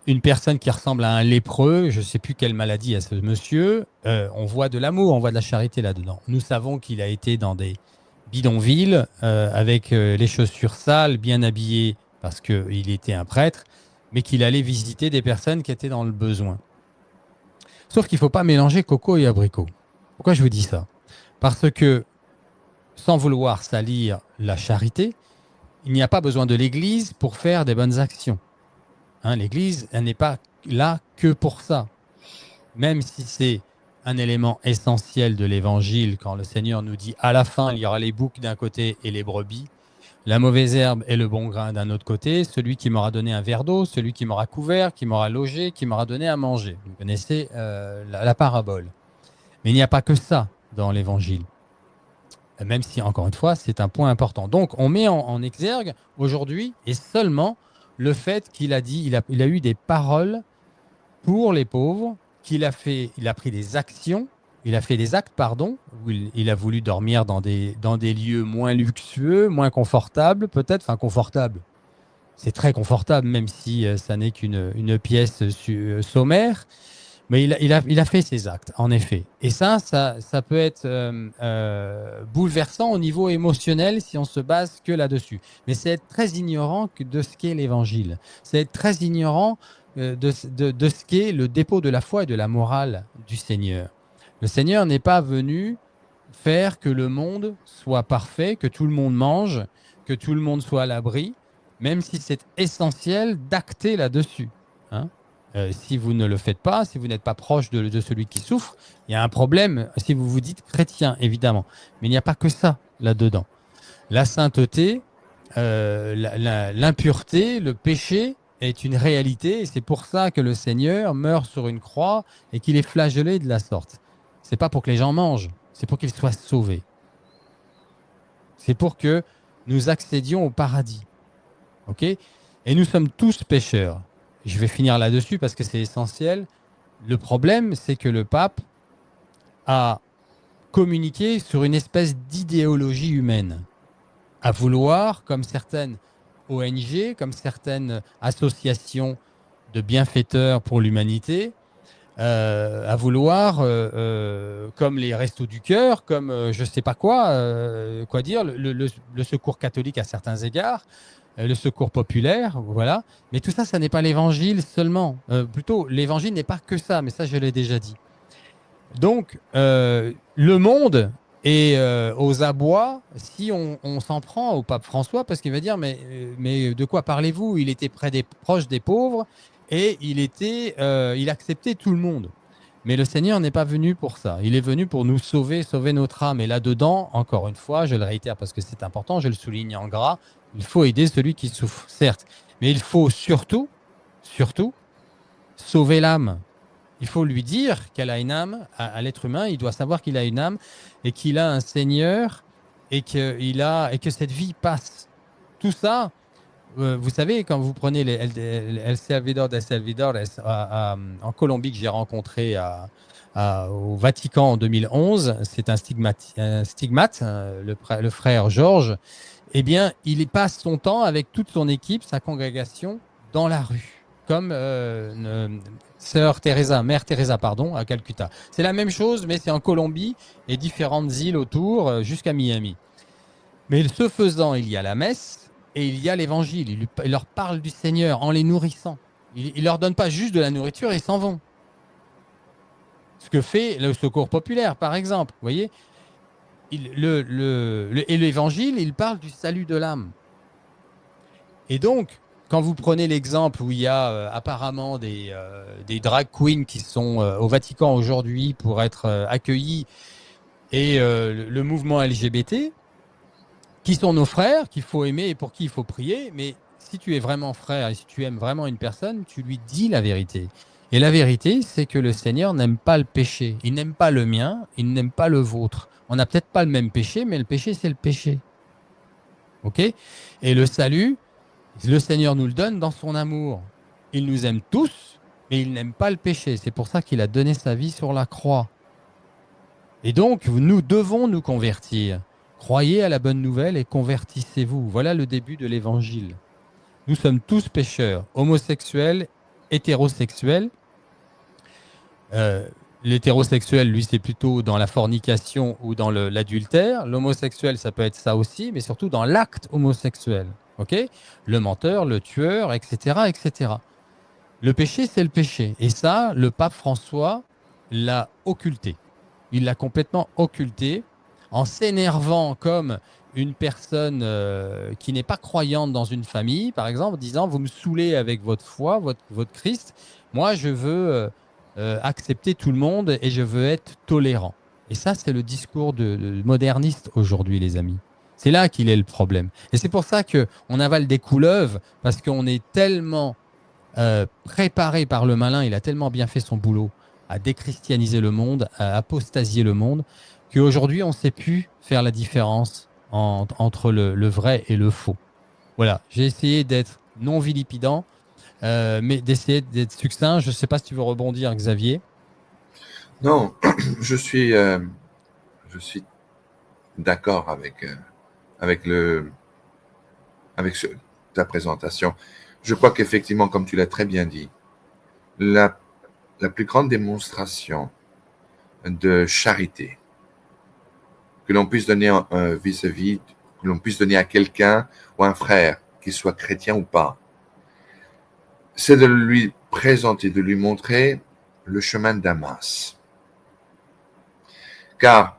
une personne qui ressemble à un lépreux. Je ne sais plus quelle maladie a ce monsieur. On voit de l'amour, on voit de la charité là-dedans. Nous savons qu'il a été dans des bidonvilles avec les chaussures sales, bien habillé parce qu'il était un prêtre. mais qu'il allait visiter des personnes qui étaient dans le besoin. Sauf qu'il ne faut pas mélanger coco et abricot. Pourquoi je vous dis ça? Parce que, sans vouloir salir la charité, il n'y a pas besoin de l'Église pour faire des bonnes actions. Hein, L'Église, elle n'est pas là que pour ça. Même si c'est un élément essentiel de l'Évangile, quand le Seigneur nous dit à la fin, il y aura les boucs d'un côté et les brebis, la mauvaise herbe et le bon grain d'un autre côté, celui qui m'aura donné un verre d'eau, celui qui m'aura couvert, qui m'aura logé, qui m'aura donné à manger. Vous connaissez la parabole. Mais il n'y a pas que ça dans l'Évangile. Même si, encore une fois, c'est un point important. Donc, on met en exergue aujourd'hui et seulement le fait qu'il a dit, il a eu des paroles pour les pauvres, il a pris des actions, il a fait des actes, pardon, où il a voulu dormir dans des lieux moins luxueux, moins confortables, peut-être, enfin confortables. C'est très confortable, même si ça n'est qu'une pièce sommaire. Mais il a fait ses actes, en effet. Et ça peut être bouleversant au niveau émotionnel si on se base que là-dessus. Mais c'est être très ignorant de ce qu'est l'Évangile. C'est être très ignorant de ce qu'est le dépôt de la foi et de la morale du Seigneur. Le Seigneur n'est pas venu faire que le monde soit parfait, que tout le monde mange, que tout le monde soit à l'abri, même si c'est essentiel d'acter là-dessus. Hein? Si vous ne le faites pas, si vous n'êtes pas proche de celui qui souffre, il y a un problème si vous vous dites chrétien, évidemment. Mais il n'y a pas que ça là-dedans. La sainteté, l'impureté, le péché est une réalité et c'est pour ça que le Seigneur meurt sur une croix et qu'il est flagellé de la sorte. C'est pas pour que les gens mangent, c'est pour qu'ils soient sauvés. C'est pour que nous accédions au paradis. Ok ? Et nous sommes tous pécheurs. Je vais finir là-dessus parce que c'est essentiel. Le problème, c'est que le pape a communiqué sur une espèce d'idéologie humaine, à vouloir, comme certaines ONG, comme certaines associations de bienfaiteurs pour l'humanité, à vouloir, comme les Restos du Cœur, comme je ne sais pas quoi dire, le secours catholique à certains égards, le secours populaire, voilà. Mais tout ça, ça n'est pas l'évangile seulement. Plutôt, l'évangile n'est pas que ça, mais ça, je l'ai déjà dit. Donc, le monde est aux abois si on s'en prend au pape François, parce qu'il va dire, mais de quoi parlez-vous? Il était proche des pauvres et il acceptait tout le monde. Mais le Seigneur n'est pas venu pour ça. Il est venu pour nous sauver notre âme. Et là-dedans, encore une fois, je le réitère parce que c'est important, je le souligne en gras, il faut aider celui qui souffre, certes. Mais il faut surtout, sauver l'âme. Il faut lui dire qu'elle a une âme, à l'être humain, il doit savoir qu'il a une âme et qu'il a un Seigneur et que cette vie passe. Tout ça, vous savez, quand vous prenez El Salvador en Colombie que j'ai rencontré au Vatican en 2011, c'est un stigmate, le frère Georges, eh bien, il passe son temps avec toute son équipe, sa congrégation, dans la rue, comme Mère Teresa, à Calcutta. C'est la même chose, mais c'est en Colombie et différentes îles autour, jusqu'à Miami. Mais ce faisant, il y a la messe et il y a l'évangile. Il leur parle du Seigneur en les nourrissant. Il leur donne pas juste de la nourriture et ils s'en vont. Ce que fait le secours populaire, par exemple. Vous voyez ? Et l'évangile, il parle du salut de l'âme. Et donc, quand vous prenez l'exemple où il y a apparemment des drag queens qui sont au Vatican aujourd'hui pour être accueillis et le mouvement LGBT, qui sont nos frères, qu'il faut aimer et pour qui il faut prier, mais si tu es vraiment frère et si tu aimes vraiment une personne, tu lui dis la vérité. Et la vérité, c'est que le Seigneur n'aime pas le péché. Il n'aime pas le mien, il n'aime pas le vôtre. On n'a peut-être pas le même péché, mais le péché, c'est le péché. Ok ? Et le salut, le Seigneur nous le donne dans son amour. Il nous aime tous, mais il n'aime pas le péché. C'est pour ça qu'il a donné sa vie sur la croix. Et donc, nous devons nous convertir. Croyez à la bonne nouvelle et convertissez-vous. Voilà le début de l'évangile. Nous sommes tous pécheurs, homosexuels, hétérosexuels. L'hétérosexuel, lui, c'est plutôt dans la fornication ou dans l'adultère. L'homosexuel, ça peut être ça aussi, mais surtout dans l'acte homosexuel. Okay ? Le menteur, le tueur, etc., etc. Le péché, c'est le péché. Et ça, le pape François l'a occulté. Il l'a complètement occulté en s'énervant comme une personne qui n'est pas croyante dans une famille, par exemple, en disant, vous me saoulez avec votre foi, votre Christ. Moi, je veux accepter tout le monde et je veux être tolérant. Et ça, c'est le discours de moderniste aujourd'hui, les amis. C'est là qu'il est le problème. Et c'est pour ça qu'on avale des couleuvres, parce qu'on est tellement préparé par le malin, il a tellement bien fait son boulot à déchristianiser le monde, à apostasier le monde, qu'aujourd'hui, on ne sait plus faire la différence entre le vrai et le faux. Voilà, j'ai essayé d'être non vilipidant, mais d'essayer d'être succinct. Je ne sais pas si tu veux rebondir, Xavier. Non, je suis, je suis d'accord avec avec ta présentation. Je crois qu'effectivement, comme tu l'as très bien dit, la, la plus grande démonstration de charité que l'on puisse donner vis-à-vis, que l'on puisse donner à quelqu'un ou à un frère, qu'il soit chrétien ou pas, c'est de lui présenter, de lui montrer le chemin de Damas. Car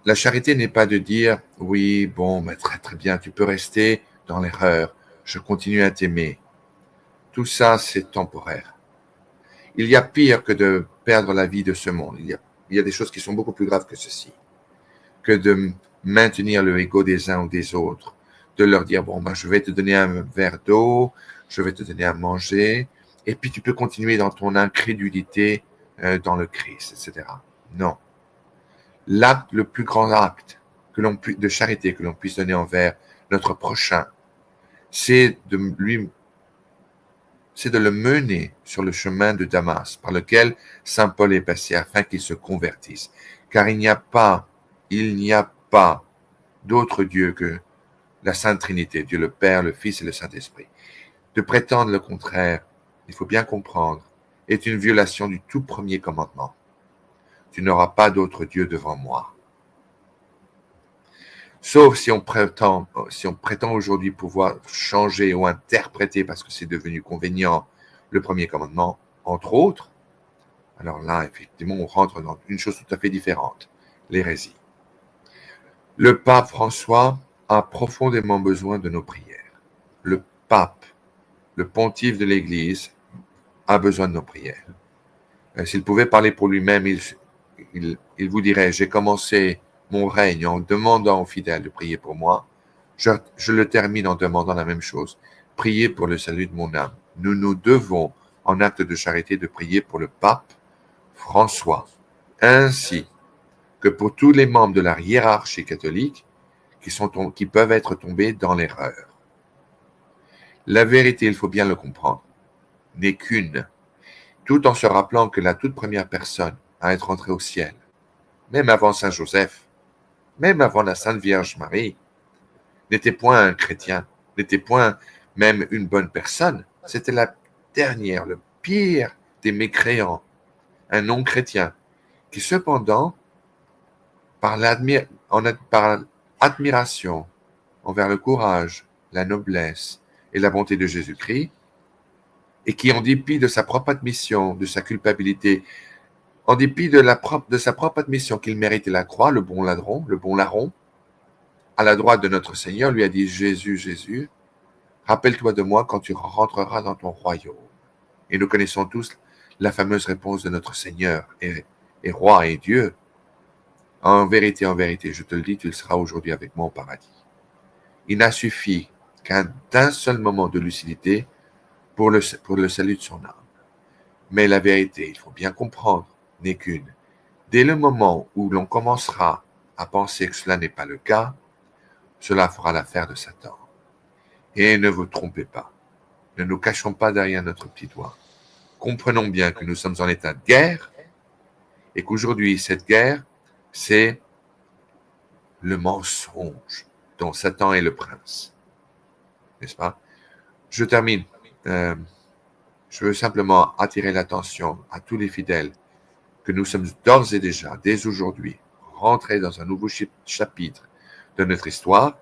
la charité n'est pas de dire, oui, bon, mais très très bien, tu peux rester dans l'erreur, je continue à t'aimer. Tout ça, c'est temporaire. Il y a pire que de perdre la vie de ce monde. Il y a des choses qui sont beaucoup plus graves que ceci, que de maintenir le ego des uns ou des autres, de leur dire, bon, ben, je vais te donner un verre d'eau, je vais te donner à manger, et puis tu peux continuer dans ton incrédulité dans le Christ, etc. Non. L'acte, le plus grand acte de charité que l'on puisse donner envers notre prochain, c'est de le mener sur le chemin de Damas par lequel Saint Paul est passé afin qu'il se convertisse. Car il n'y a pas d'autre Dieu que la Sainte Trinité, Dieu le Père, le Fils et le Saint-Esprit. De prétendre le contraire, il faut bien comprendre, est une violation du tout premier commandement. Tu n'auras pas d'autre Dieu devant moi. Sauf si on prétend aujourd'hui pouvoir changer ou interpréter, parce que c'est devenu convenient, le premier commandement, entre autres, alors là, effectivement, on rentre dans une chose tout à fait différente, l'hérésie. Le pape François a profondément besoin de nos prières. Le pape, le pontife de l'Église, a besoin de nos prières. S'il pouvait parler pour lui-même, il vous dirait, j'ai commencé mon règne en demandant aux fidèles de prier pour moi. Je le termine en demandant la même chose. Priez pour le salut de mon âme. Nous devons, en acte de charité, de prier pour le pape François, ainsi que pour tous les membres de la hiérarchie catholique qui peuvent être tombés dans l'erreur. La vérité, il faut bien le comprendre, n'est qu'une, tout en se rappelant que la toute première personne à être entrée au ciel, même avant Saint Joseph, même avant la Sainte Vierge Marie, n'était point un chrétien, n'était point même une bonne personne, c'était la dernière, le pire des mécréants, un non-chrétien, qui cependant, par admiration envers le courage, la noblesse et la bonté de Jésus-Christ, et qui, en dépit de sa propre admission, de sa culpabilité, en dépit de sa propre admission qu'il méritait la croix, le bon larron, à la droite de notre Seigneur, lui a dit, Jésus, Jésus, rappelle-toi de moi quand tu rentreras dans ton royaume. Et nous connaissons tous la fameuse réponse de notre Seigneur et roi et Dieu. En vérité, je te le dis, tu le seras aujourd'hui avec moi au paradis. Il n'a suffi d'un seul moment de lucidité pour le salut de son âme. Mais la vérité, il faut bien comprendre, n'est qu'une. Dès le moment où l'on commencera à penser que cela n'est pas le cas, cela fera l'affaire de Satan. Et ne vous trompez pas. Ne nous cachons pas derrière notre petit doigt. Comprenons bien que nous sommes en état de guerre et qu'aujourd'hui, cette guerre, c'est le mensonge dont Satan est le prince. N'est-ce pas? Je termine. Je veux simplement attirer l'attention à tous les fidèles que nous sommes d'ores et déjà, dès aujourd'hui, rentrés dans un nouveau chapitre de notre histoire,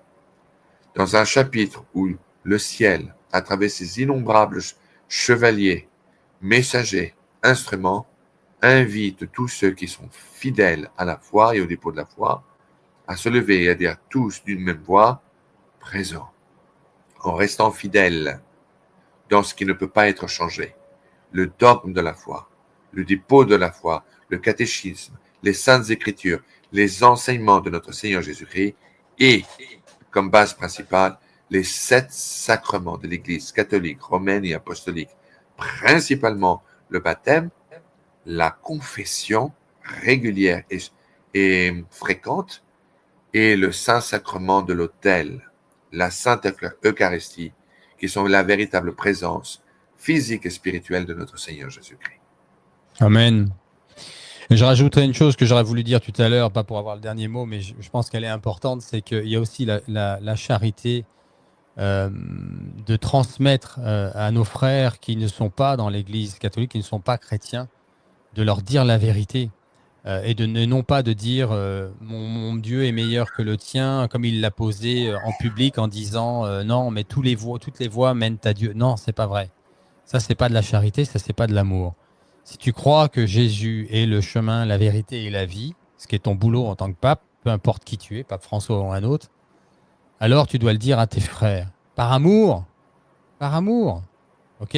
dans un chapitre où le ciel, à travers ses innombrables chevaliers, messager, instrument, invite tous ceux qui sont fidèles à la foi et au dépôt de la foi à se lever et à dire tous d'une même voix, présent, en restant fidèles dans ce qui ne peut pas être changé, le dogme de la foi, le dépôt de la foi, le catéchisme, les saintes écritures, les enseignements de notre Seigneur Jésus-Christ et, comme base principale, les 7 sacrements de l'Église catholique, romaine et apostolique, principalement le baptême, la confession régulière et fréquente et le Saint-Sacrement de l'autel, la Sainte Eucharistie, qui sont la véritable présence physique et spirituelle de notre Seigneur Jésus-Christ. Amen. Et je rajouterai une chose que j'aurais voulu dire tout à l'heure, pas pour avoir le dernier mot, mais je pense qu'elle est importante, c'est qu'il y a aussi la charité de transmettre à nos frères qui ne sont pas dans l'Église catholique, qui ne sont pas chrétiens, de leur dire la vérité. Et non pas de dire mon Dieu est meilleur que le tien, comme il l'a posé en public en disant non, mais toutes les voies mènent à Dieu. Non, c'est pas vrai. Ça, c'est pas de la charité, ça, c'est pas de l'amour. Si tu crois que Jésus est le chemin, la vérité et la vie, ce qui est ton boulot en tant que pape, peu importe qui tu es, pape François ou un autre, alors tu dois le dire à tes frères. Par amour. Par amour. Ok ?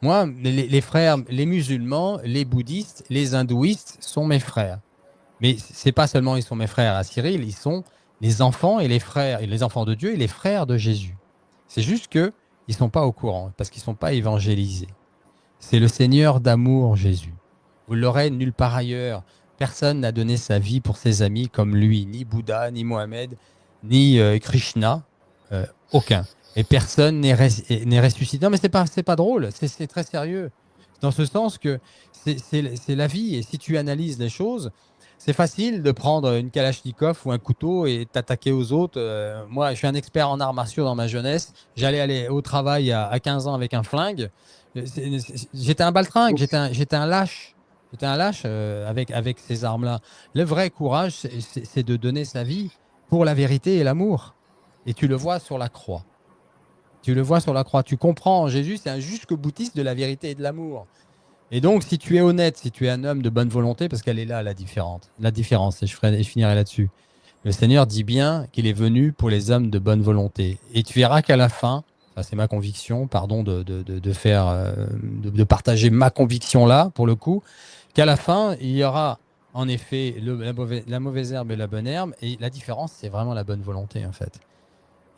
Moi, les frères, les musulmans, les bouddhistes, les hindouistes sont mes frères. Mais c'est pas seulement ils sont mes frères à Cyril, ils sont les enfants et les frères, et les enfants de Dieu et les frères de Jésus. C'est juste que ils sont pas au courant parce qu'ils sont pas évangélisés. C'est le Seigneur d'amour, Jésus. Vous l'aurez nulle part ailleurs. Personne n'a donné sa vie pour ses amis comme lui, ni Bouddha, ni Mohamed, ni Krishna, aucun. Et personne n'est ressuscité. Non, mais c'est pas drôle, c'est très sérieux. Dans ce sens que c'est la vie. Et si tu analyses les choses, c'est facile de prendre une Kalachnikov ou un couteau et t'attaquer aux autres. Moi, je suis un expert en arts martiaux dans ma jeunesse. J'allais aller au travail à 15 ans avec un flingue. J'étais un baltringue, j'étais un lâche. J'étais un lâche avec ces armes-là. Le vrai courage, c'est de donner sa vie pour la vérité et l'amour. Et tu le vois sur la croix. Tu le vois sur la croix. Tu comprends, Jésus, c'est un jusqu'au boutiste de la vérité et de l'amour. Et donc, si tu es honnête, si tu es un homme de bonne volonté, parce qu'elle est là, la différence, et je finirai là-dessus. Le Seigneur dit bien qu'il est venu pour les hommes de bonne volonté. Et tu verras qu'à la fin, ça c'est ma conviction, pardon de partager ma conviction là, pour le coup, qu'à la fin, il y aura en effet la mauvaise herbe et la bonne herbe, et la différence, c'est vraiment la bonne volonté, en fait.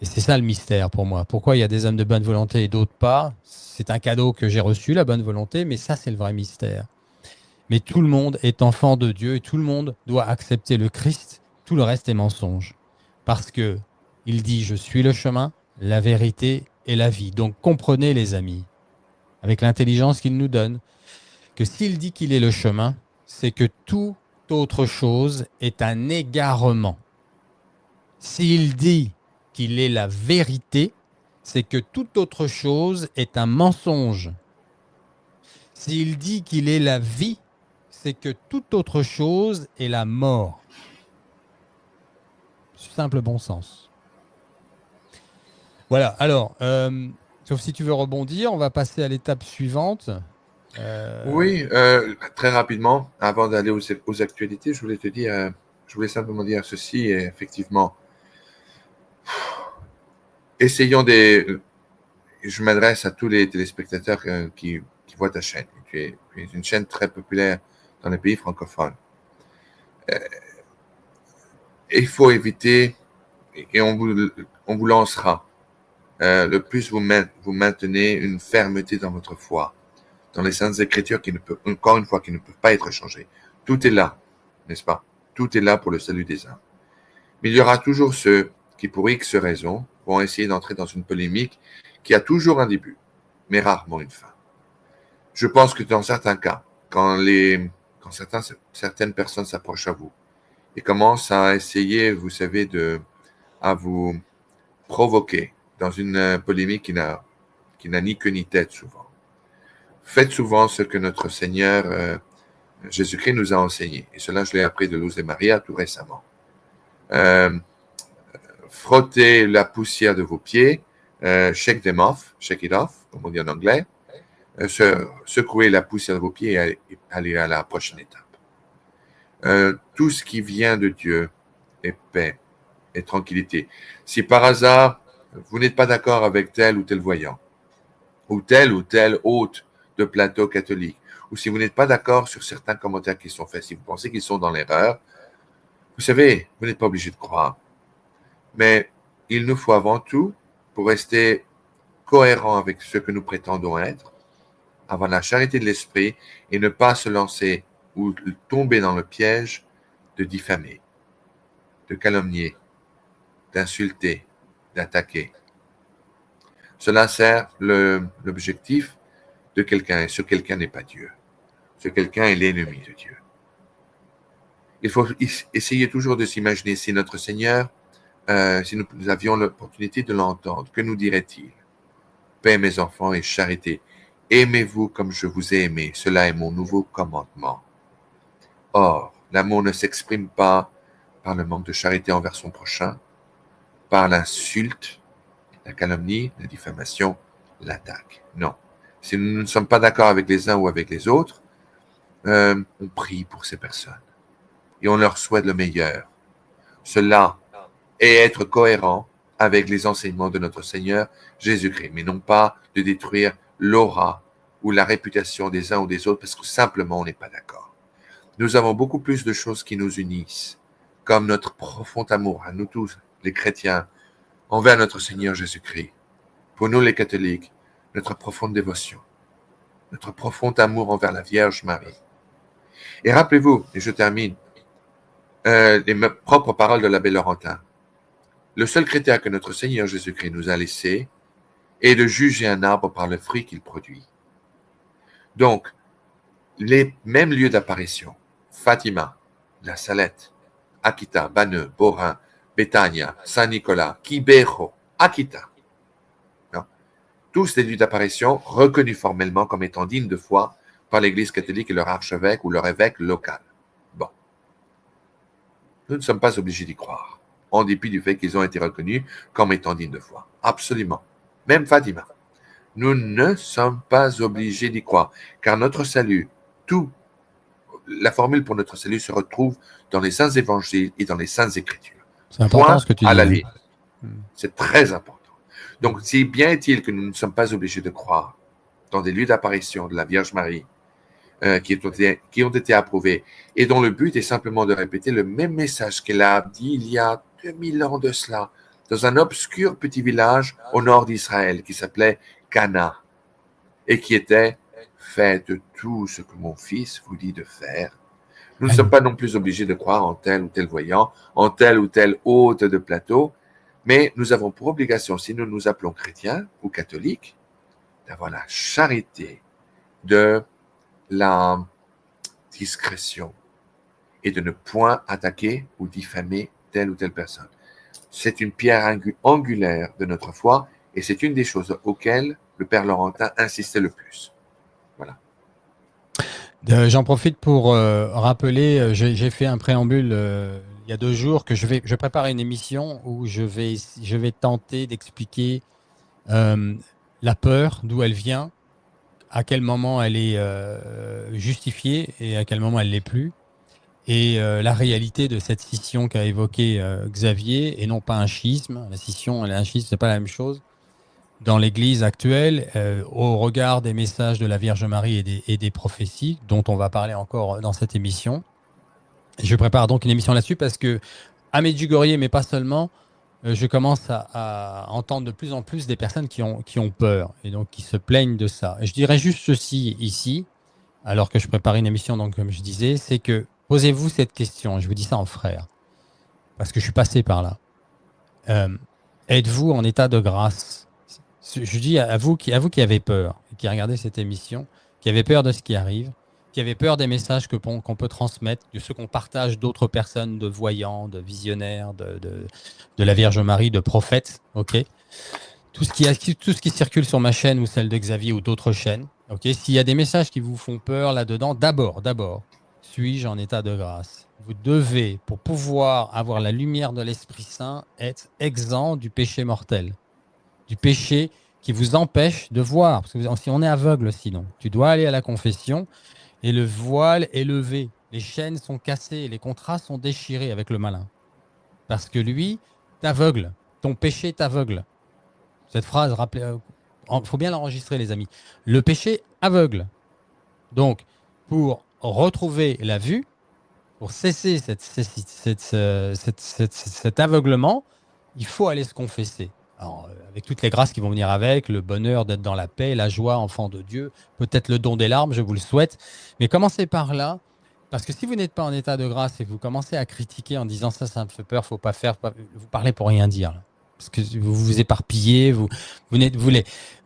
Et c'est ça le mystère pour moi. Pourquoi il y a des hommes de bonne volonté et d'autres pas? C'est un cadeau que j'ai reçu, la bonne volonté, mais ça, c'est le vrai mystère. Mais tout le monde est enfant de Dieu et tout le monde doit accepter le Christ. Tout le reste est mensonge. Parce que il dit, je suis le chemin, la vérité et la vie. Donc comprenez, les amis, avec l'intelligence qu'il nous donne, que s'il dit qu'il est le chemin, c'est que toute autre chose est un égarement. S'il dit qu'il est la vérité, c'est que toute autre chose est un mensonge. S'il dit qu'il est la vie, c'est que toute autre chose est la mort. Simple bon sens. Voilà, alors, sauf si tu veux rebondir, on va passer à l'étape suivante. Oui, très rapidement, avant d'aller aux actualités, je voulais simplement dire ceci, et effectivement, essayons je m'adresse à tous les téléspectateurs qui voient ta chaîne. Tu es une chaîne très populaire dans les pays francophones. Il faut éviter, et on vous lancera, le plus vous maintenez une fermeté dans votre foi, dans les saintes écritures qui ne peuvent, encore une fois, qui ne peuvent pas être changées. Tout est là, n'est-ce pas? Tout est là pour le salut des âmes. Mais il y aura toujours ceux qui, pour X raisons, vont essayer d'entrer dans une polémique qui a toujours un début, mais rarement une fin. Je pense que dans certains cas, quand certaines personnes s'approchent à vous et commencent à essayer, vous savez, à vous provoquer dans une polémique qui n'a ni queue ni tête souvent. Faites souvent ce que notre Seigneur Jésus-Christ nous a enseigné. Et cela, je l'ai appris de Luz et Maria tout récemment. Frottez la poussière de vos pieds, shake it off, comme on dit en anglais. secouer la poussière de vos pieds et aller à la prochaine étape. Tout ce qui vient de Dieu est paix et tranquillité. Si par hasard, vous n'êtes pas d'accord avec tel ou tel voyant, ou tel hôte de plateau catholique, ou si vous n'êtes pas d'accord sur certains commentaires qui sont faits, si vous pensez qu'ils sont dans l'erreur, vous savez, vous n'êtes pas obligé de croire. Mais il nous faut avant tout, pour rester cohérent avec ce que nous prétendons être, avoir la charité de l'esprit et ne pas se lancer ou tomber dans le piège de diffamer, de calomnier, d'insulter, d'attaquer. Cela sert l'objectif de quelqu'un, et ce quelqu'un n'est pas Dieu. Ce quelqu'un est l'ennemi de Dieu. Il faut essayer toujours de s'imaginer si notre Seigneur, si nous avions l'opportunité de l'entendre, que nous dirait-il? Paix, mes enfants, et charité. Aimez-vous comme je vous ai aimé. Cela est mon nouveau commandement. Or, l'amour ne s'exprime pas par le manque de charité envers son prochain, par l'insulte, la calomnie, la diffamation, l'attaque. Non. Si nous ne sommes pas d'accord avec les uns ou avec les autres, on prie pour ces personnes et on leur souhaite le meilleur. Cela est être cohérent avec les enseignements de notre Seigneur Jésus-Christ, mais non pas de détruire l'aura ou la réputation des uns ou des autres parce que simplement on n'est pas d'accord. Nous avons beaucoup plus de choses qui nous unissent, comme notre profond amour à nous tous, les chrétiens, envers notre Seigneur Jésus-Christ. Pour nous les catholiques, notre profonde dévotion, notre profond amour envers la Vierge Marie. Et rappelez-vous, et je termine, les propres paroles de l'abbé Laurentin. Le seul critère que notre Seigneur Jésus-Christ nous a laissé est de juger un arbre par le fruit qu'il produit. Donc, les mêmes lieux d'apparition, Fatima, La Salette, Akita, Banneux, Borin, Betania, Saint-Nicolas, Quibejo, Akita. Non. Tous les lieux d'apparition reconnus formellement comme étant dignes de foi par l'Église catholique et leur archevêque ou leur évêque local. Bon. Nous ne sommes pas obligés d'y croire, en dépit du fait qu'ils ont été reconnus comme étant dignes de foi. Absolument. Même Fatima. Nous ne sommes pas obligés d'y croire, car notre salut, la formule pour notre salut se retrouve dans les saints évangiles et dans les saintes écritures. C'est important ce que tu dis. À la ligne. C'est très important. Donc, si bien est-il que nous ne sommes pas obligés de croire dans des lieux d'apparition de la Vierge Marie qui ont été approuvés et dont le but est simplement de répéter le même message qu'elle a dit il y a 2000 ans de cela, dans un obscur petit village au nord d'Israël qui s'appelait Cana et qui était « Faites tout ce que mon fils vous dit de faire ». Nous ne sommes pas non plus obligés de croire en tel ou tel voyant, en tel ou tel hôte de plateau, mais nous avons pour obligation, si nous nous appelons chrétiens ou catholiques, d'avoir la charité de la discrétion et de ne point attaquer ou diffamer telle ou telle personne. C'est une pierre angulaire de notre foi et c'est une des choses auxquelles le Père Laurentin insistait le plus. Voilà. J'en profite pour rappeler, j'ai fait un préambule il y a 2 jours que je prépare une émission où je vais tenter d'expliquer la peur, d'où elle vient, à quel moment elle est justifiée et à quel moment elle l'est plus, et la réalité de cette scission qu'a évoqué Xavier, et non pas un schisme. La scission et un schisme, c'est pas la même chose. Dans l'Église actuelle, au regard des messages de la Vierge Marie et des prophéties, dont on va parler encore dans cette émission. Je prépare donc une émission là-dessus parce que, à Medjugorje, mais pas seulement, je commence à entendre de plus en plus des personnes qui ont peur et donc qui se plaignent de ça. Et je dirais juste ceci ici, alors que je prépare une émission, donc comme je disais, c'est que posez-vous cette question, je vous dis ça en frère, parce que je suis passé par là. Êtes-vous en état de grâce ? Je dis à vous qui avez peur, qui regardez cette émission, qui avez peur de ce qui arrive, qui avez peur des messages qu'on peut transmettre, de ceux qu'on partage d'autres personnes, de voyants, de visionnaires, de la Vierge Marie, de prophètes, ok ? Tout ce qui circule sur ma chaîne ou celle de Xavier ou d'autres chaînes, ok ? S'il y a des messages qui vous font peur là-dedans, d'abord, suis-je en état de grâce ? Vous devez, pour pouvoir avoir la lumière de l'Esprit Saint, être exempt du péché mortel, du péché qui vous empêche de voir. Parce que si on est aveugle sinon, tu dois aller à la confession et le voile est levé. Les chaînes sont cassées, les contrats sont déchirés avec le malin. Parce que lui t'aveugle. Ton péché t'aveugle. Cette phrase, il faut bien l'enregistrer, les amis. Le péché aveugle. Donc, pour retrouver la vue, pour cesser cet aveuglement, il faut aller se confesser. Alors, avec toutes les grâces qui vont venir avec, le bonheur d'être dans la paix, la joie, enfant de Dieu, peut-être le don des larmes, je vous le souhaite. Mais commencez par là, parce que si vous n'êtes pas en état de grâce et que vous commencez à critiquer en disant ça me fait peur, faut pas faire, vous parlez pour rien dire. Là. Parce que vous vous éparpillez, vous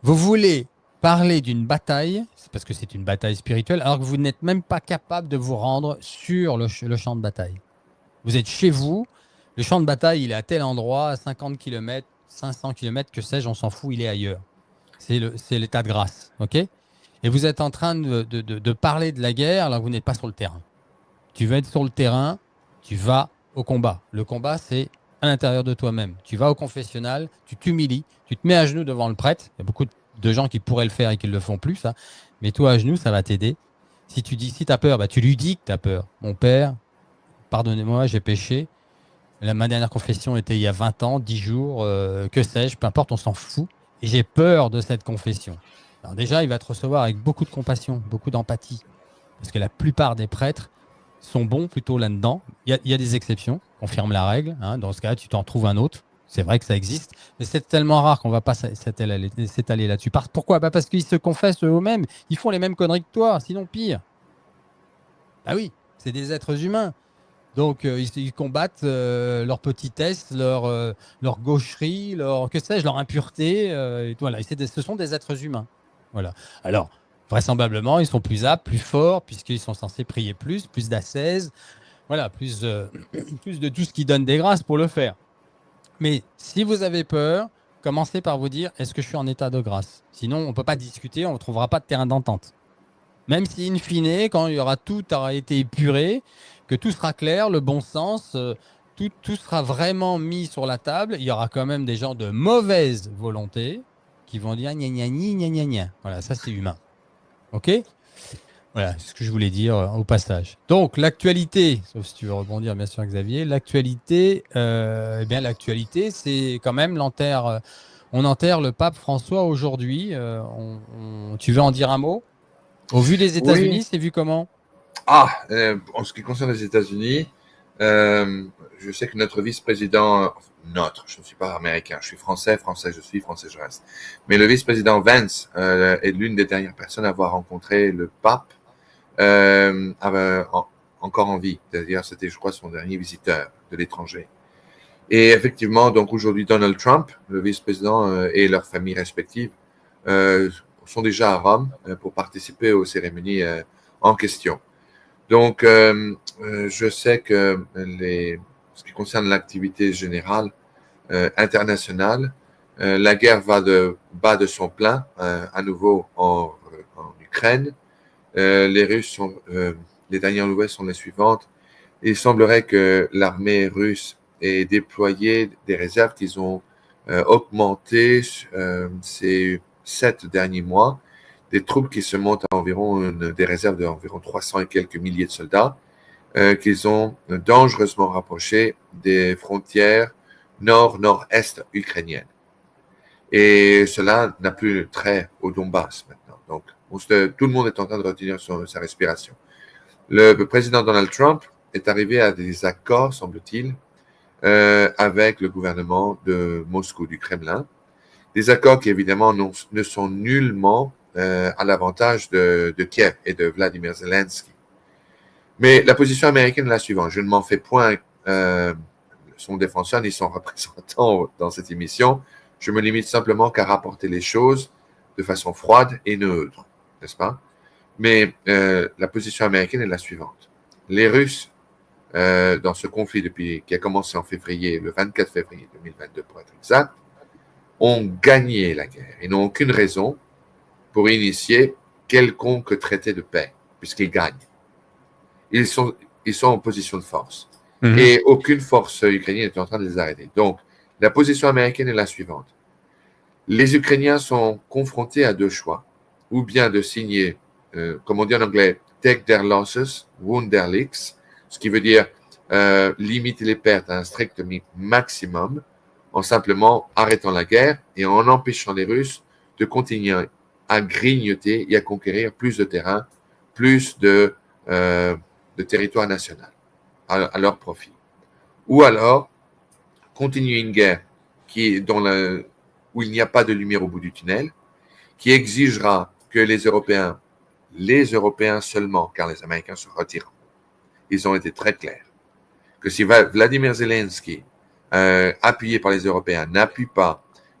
voulez parler d'une bataille, c'est parce que c'est une bataille spirituelle, alors que vous n'êtes même pas capable de vous rendre sur le champ de bataille. Vous êtes chez vous, le champ de bataille, il est à tel endroit, à 50 km, 500 km, que sais-je, on s'en fout, il est ailleurs. C'est l'état de grâce, ok? Et vous êtes en train de parler de la guerre alors que vous n'êtes pas sur le terrain. Tu veux être sur le terrain, tu vas au combat. Le combat, c'est à l'intérieur de toi-même. Tu vas au confessionnal, tu t'humilies, tu te mets à genoux devant le prêtre. Il y a beaucoup de gens qui pourraient le faire et qui ne le font plus, ça. Mets-toi à genoux, ça va t'aider. Si tu as peur, bah, tu lui dis que tu as peur. Mon père, pardonnez-moi, j'ai péché. Ma dernière confession était il y a 20 ans, 10 jours, que sais-je, peu importe, on s'en fout. Et j'ai peur de cette confession. Alors déjà, il va te recevoir avec beaucoup de compassion, beaucoup d'empathie. Parce que la plupart des prêtres sont bons plutôt là-dedans. Il y a des exceptions, confirme la règle. Hein. Dans ce cas, tu t'en trouves un autre. C'est vrai que ça existe, mais c'est tellement rare qu'on ne va pas s'étaler là-dessus. Pourquoi? Parce qu'ils se confessent eux-mêmes. Ils font les mêmes conneries que toi, sinon pire. Ah oui, c'est des êtres humains. Donc, ils combattent leur petitesse, leur gaucherie, que sais-je, leur impureté. Et voilà. Ce sont des êtres humains. Voilà. Alors, vraisemblablement, ils sont plus aptes, plus forts, puisqu'ils sont censés prier plus d'ascèse, voilà, plus de tout ce qui donne des grâces pour le faire. Mais si vous avez peur, commencez par vous dire, est-ce que je suis en état de grâce? Sinon, on ne peut pas discuter, on ne trouvera pas de terrain d'entente. Même si, in fine, quand tout aura été épuré, que tout sera clair, le bon sens, tout sera vraiment mis sur la table, il y aura quand même des gens de mauvaise volonté qui vont dire gna gna gna gna gna gna. Voilà, ça c'est humain. Ok? Voilà, c'est ce que je voulais dire au passage. Donc, l'actualité, sauf si tu veux rebondir, bien sûr, Xavier, l'actualité, c'est quand même on enterre le pape François aujourd'hui. Tu veux en dire un mot? Au vu des Oui. États-Unis, c'est vu comment? En ce qui concerne les États-Unis, je sais que notre vice-président, je ne suis pas américain, je suis français, je suis français, je reste. Mais le vice-président Vance est l'une des dernières personnes à avoir rencontré le pape encore en vie. C'est-à-dire, c'était, je crois, son dernier visiteur de l'étranger. Et effectivement, donc aujourd'hui, Donald Trump, le vice-président et leurs familles respectives sont déjà à Rome pour participer aux cérémonies en question. Donc, je sais que ce qui concerne l'activité générale internationale, la guerre va de bas de son plein à nouveau en Ukraine. Les dernières nouvelles sont les suivantes. Il semblerait que l'armée russe ait déployé des réserves qu'ils ont augmentées ces 7 derniers mois, des troupes qui se montent à environ des réserves d'environ 300 et quelques milliers de soldats, qu'ils ont dangereusement rapprochés des frontières nord-nord-est ukrainiennes. Et cela n'a plus de trait au Donbass maintenant. Donc, tout le monde est en train de retenir sa respiration. Le président Donald Trump est arrivé à des accords, semble-t-il, avec le gouvernement de Moscou, du Kremlin. Des accords qui, évidemment, ne sont nullement à l'avantage de Kiev et de Vladimir Zelensky. Mais la position américaine est la suivante. Je ne m'en fais point son défenseur ni son représentant dans cette émission. Je me limite simplement qu'à rapporter les choses de façon froide et neutre, n'est-ce pas? Mais la position américaine est la suivante. Les Russes, dans ce conflit qui a commencé en février, le 24 février 2022 pour être exact, ont gagné la guerre et n'ont aucune raison pour initier quelconque traité de paix, puisqu'ils gagnent. Ils sont en position de force. Et aucune force ukrainienne est en train de les arrêter. Donc, la position américaine est la suivante. Les Ukrainiens sont confrontés à deux choix, ou bien de signer, comme on dit en anglais, take their losses, wound their leaks, ce qui veut dire limiter les pertes à un strict maximum, en simplement arrêtant la guerre et en empêchant les Russes de continuer à grignoter et à conquérir plus de terrain, plus de territoire national à leur profit. Ou alors, continuer une guerre où il n'y a pas de lumière au bout du tunnel, qui exigera que les Européens seulement, car les Américains se retirent. Ils ont été très clairs que si Vladimir Zelensky, appuyé par les Européens,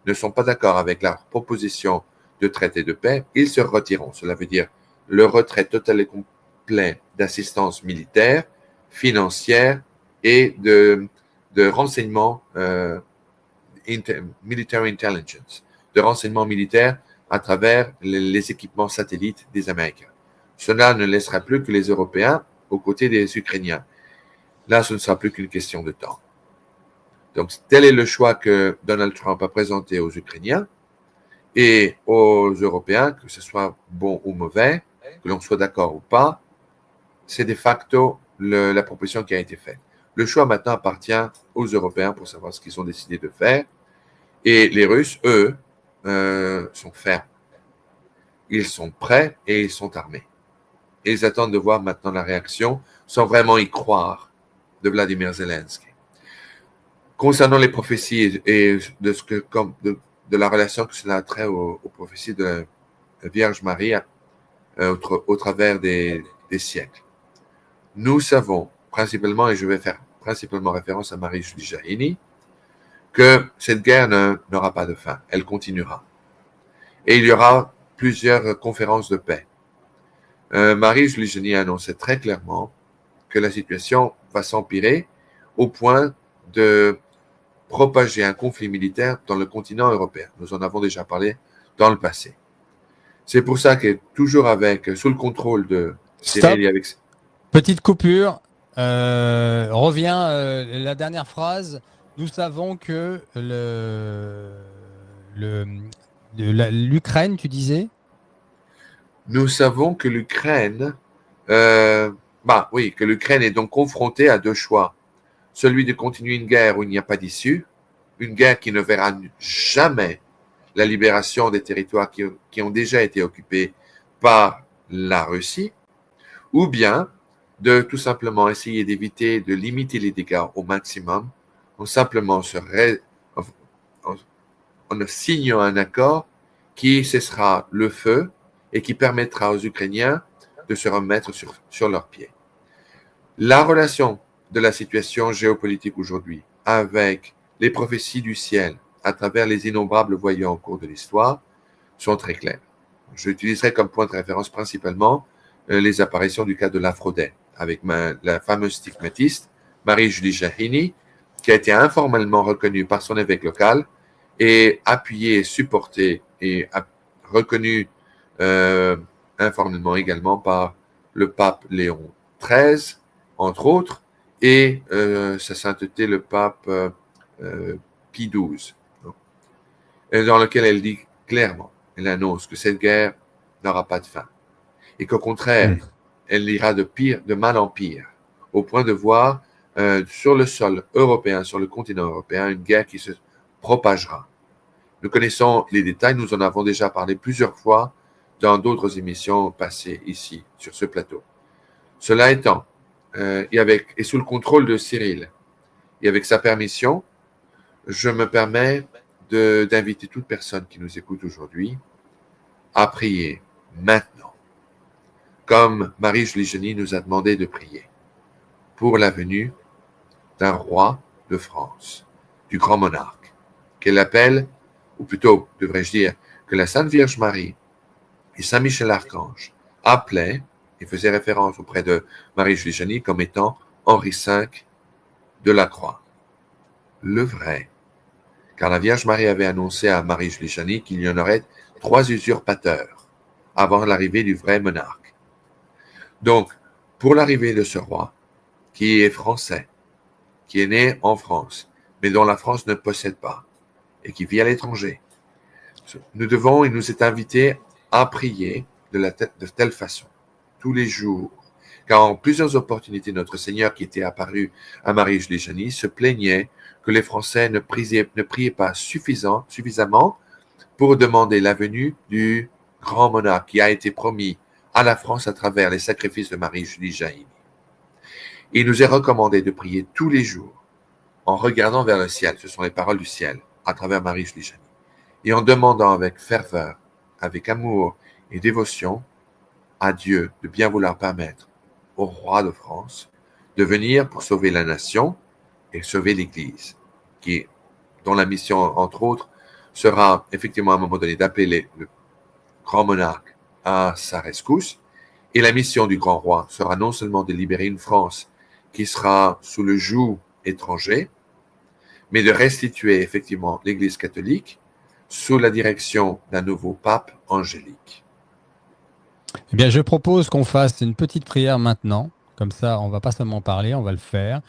ne sont pas d'accord avec la proposition de traité de paix, ils se retireront. Cela veut dire le retrait total et complet d'assistance militaire, financière et de renseignements military intelligence, de renseignements militaires à travers les équipements satellites des Américains. Cela ne laissera plus que les Européens aux côtés des Ukrainiens. Là, ce ne sera plus qu'une question de temps. Donc, tel est le choix que Donald Trump a présenté aux Ukrainiens et aux Européens, que ce soit bon ou mauvais, que l'on soit d'accord ou pas, c'est de facto la proposition qui a été faite. Le choix maintenant appartient aux Européens pour savoir ce qu'ils ont décidé de faire. Et les Russes, eux, sont fermes. Ils sont prêts et ils sont armés. Et ils attendent de voir maintenant la réaction sans vraiment y croire de Vladimir Zelensky. Concernant les prophéties et de la relation que cela a trait aux prophéties de la Vierge Marie au travers des siècles, nous savons principalement, et je vais faire principalement référence à Marie-Julie Jahini, que cette guerre n'aura pas de fin, elle continuera. Et il y aura plusieurs conférences de paix. Marie-Julie Jahini a annoncé très clairement que la situation va s'empirer au point de propager un conflit militaire dans le continent européen. Nous en avons déjà parlé dans le passé. C'est pour ça que toujours sous le contrôle de Cyril et avec... Petite coupure. Reviens la dernière phrase. Nous savons que l'Ukraine, tu disais? Nous savons que l'Ukraine, que l'Ukraine est donc confrontée à deux choix. Celui de continuer une guerre où il n'y a pas d'issue, une guerre qui ne verra jamais la libération des territoires qui ont déjà été occupés par la Russie, ou bien de tout simplement essayer d'éviter de limiter les dégâts au maximum en simplement en signant un accord qui cessera le feu et qui permettra aux Ukrainiens de se remettre sur leurs pieds. La relation de la situation géopolitique aujourd'hui avec les prophéties du ciel à travers les innombrables voyants au cours de l'histoire sont très claires. J'utiliserai comme point de référence principalement les apparitions du cas de l'Aphrodite avec la fameuse stigmatiste Marie-Julie Jahini, qui a été informellement reconnue par son évêque local et appuyée, supportée et reconnue informellement également par le pape Léon XIII, entre autres, et sa sainteté le pape Pie XII, dans lequel elle dit clairement, elle annonce que cette guerre n'aura pas de fin et qu'au contraire, elle ira de mal en pire, au point de voir sur le sol européen, sur le continent européen, une guerre qui se propagera. Nous connaissons les détails, nous en avons déjà parlé plusieurs fois dans d'autres émissions passées ici, sur ce plateau. Cela étant, et sous le contrôle de Cyril, et avec sa permission, je me permets d'inviter toute personne qui nous écoute aujourd'hui à prier maintenant, comme Marie-Julie Jahini nous a demandé de prier pour la venue d'un roi de France, du grand monarque, qu'elle appelle, ou plutôt, devrais-je dire, que la Sainte Vierge Marie et Saint Michel Archange appelaient et faisaient référence auprès de Marie-Julie Jahini comme étant Henri V de la Croix, le vrai. Car la Vierge Marie avait annoncé à Marie-Julie Jahini qu'il y en aurait 3 usurpateurs avant l'arrivée du vrai monarque. Donc, pour l'arrivée de ce roi, qui est français, qui est né en France, mais dont la France ne possède pas, et qui vit à l'étranger, il nous est invité à prier de telle façon, tous les jours. Car en plusieurs opportunités, notre Seigneur qui était apparu à Marie-Julie Janis se plaignait que les Français ne priaient pas suffisamment pour demander la venue du grand monarque qui a été promis à la France à travers les sacrifices de Marie-Julie Janis. Il nous est recommandé de prier tous les jours en regardant vers le ciel, ce sont les paroles du ciel, à travers Marie-Julie Janis, et en demandant avec ferveur, avec amour et dévotion à Dieu de bien vouloir permettre au roi de France de venir pour sauver la nation et sauver l'Église, dont la mission, entre autres, sera effectivement à un moment donné d'appeler le grand monarque à sa rescousse. Et la mission du grand roi sera non seulement de libérer une France qui sera sous le joug étranger, mais de restituer effectivement l'Église catholique sous la direction d'un nouveau pape angélique. Eh bien, je propose qu'on fasse une petite prière maintenant. Comme ça, on ne va pas seulement parler, on va le faire.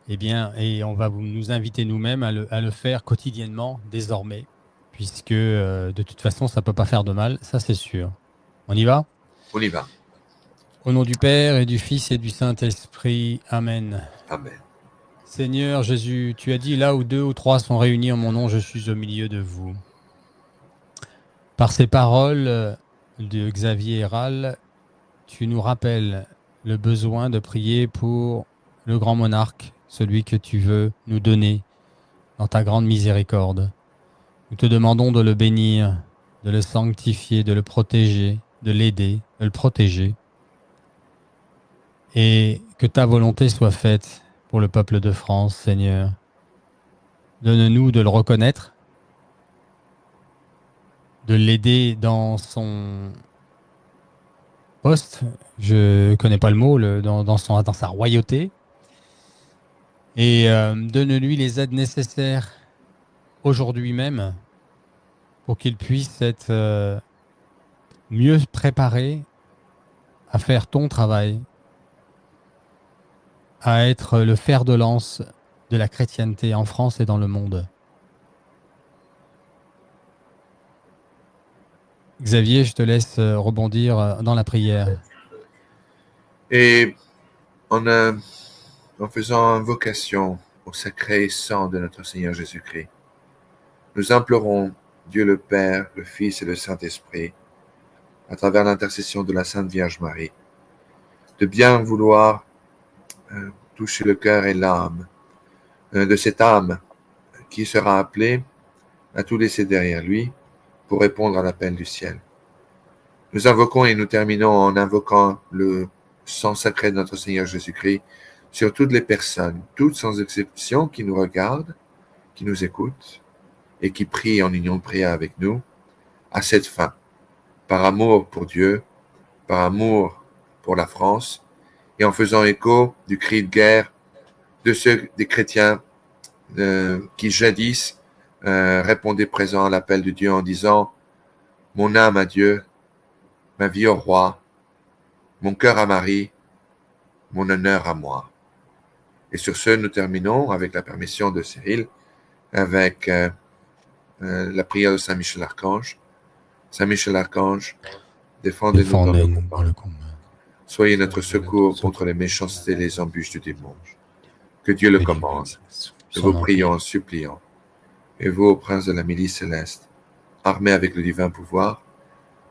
Eh bien, et on va nous inviter nous-mêmes à le faire quotidiennement, désormais, puisque de toute façon, ça ne peut pas faire de mal, ça c'est sûr. On y va ? On y va. Au nom du Père et du Fils et du Saint-Esprit. Amen. Amen. Seigneur Jésus, tu as dit, là où 2 ou 3 sont réunis en mon nom, je suis au milieu de vous. Par ces paroles de Xavier Héral, tu nous rappelles le besoin de prier pour le grand monarque, celui que tu veux nous donner dans ta grande miséricorde. Nous te demandons de le bénir, de le sanctifier, de le protéger, de l'aider, de le protéger. Et que ta volonté soit faite pour le peuple de France, Seigneur. Donne-nous de le reconnaître, de l'aider dans son poste, je ne connais pas le mot, dans sa royauté, et donne-lui les aides nécessaires aujourd'hui même pour qu'il puisse être mieux préparé à faire ton travail, à être le fer de lance de la chrétienté en France et dans le monde. Xavier, je te laisse rebondir dans la prière. Et en faisant invocation au sacré sang de notre Seigneur Jésus-Christ, nous implorons Dieu le Père, le Fils et le Saint-Esprit, à travers l'intercession de la Sainte Vierge Marie, de bien vouloir toucher le cœur et l'âme de cette âme qui sera appelée à tout laisser derrière lui pour répondre à l'appel du ciel. Nous invoquons et nous terminons en invoquant le sang sacré de notre Seigneur Jésus-Christ sur toutes les personnes, toutes sans exception, qui nous regardent, qui nous écoutent et qui prient en union de prière avec nous à cette fin, par amour pour Dieu, par amour pour la France et en faisant écho du cri de guerre des chrétiens qui jadis répondaient présent à l'appel de Dieu en disant « Mon âme à Dieu, ma vie au roi, mon cœur à Marie, mon honneur à moi. » Et sur ce, nous terminons avec la permission de Cyril, avec la prière de Saint Michel Archange. Saint Michel Archange, défendez-nous dans le combat. Soyez notre secours contre les méchancetés et les embûches du démon. Que Dieu le commande. Nous vous prions en suppliant. Et vous, ô prince de la milice céleste, armés avec le divin pouvoir,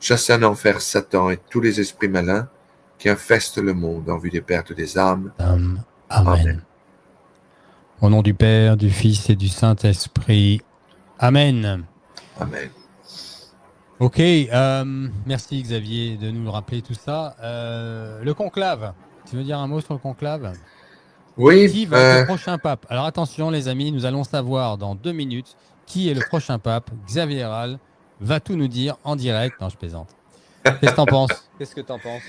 chassez en enfer Satan et tous les esprits malins qui infestent le monde en vue des pertes des âmes. Amen. Amen. Au nom du Père, du Fils et du Saint-Esprit. Amen. Amen. Ok, merci Xavier de nous rappeler tout ça. Le conclave, tu veux dire un mot sur le conclave ? Oui. Qui va être le prochain pape ? Alors attention les amis, nous allons savoir dans 2 minutes qui est le prochain pape. Xavier Héral va tout nous dire en direct. Non, je plaisante. Qu'est-ce que t'en penses ? Qu'est-ce que t'en penses ?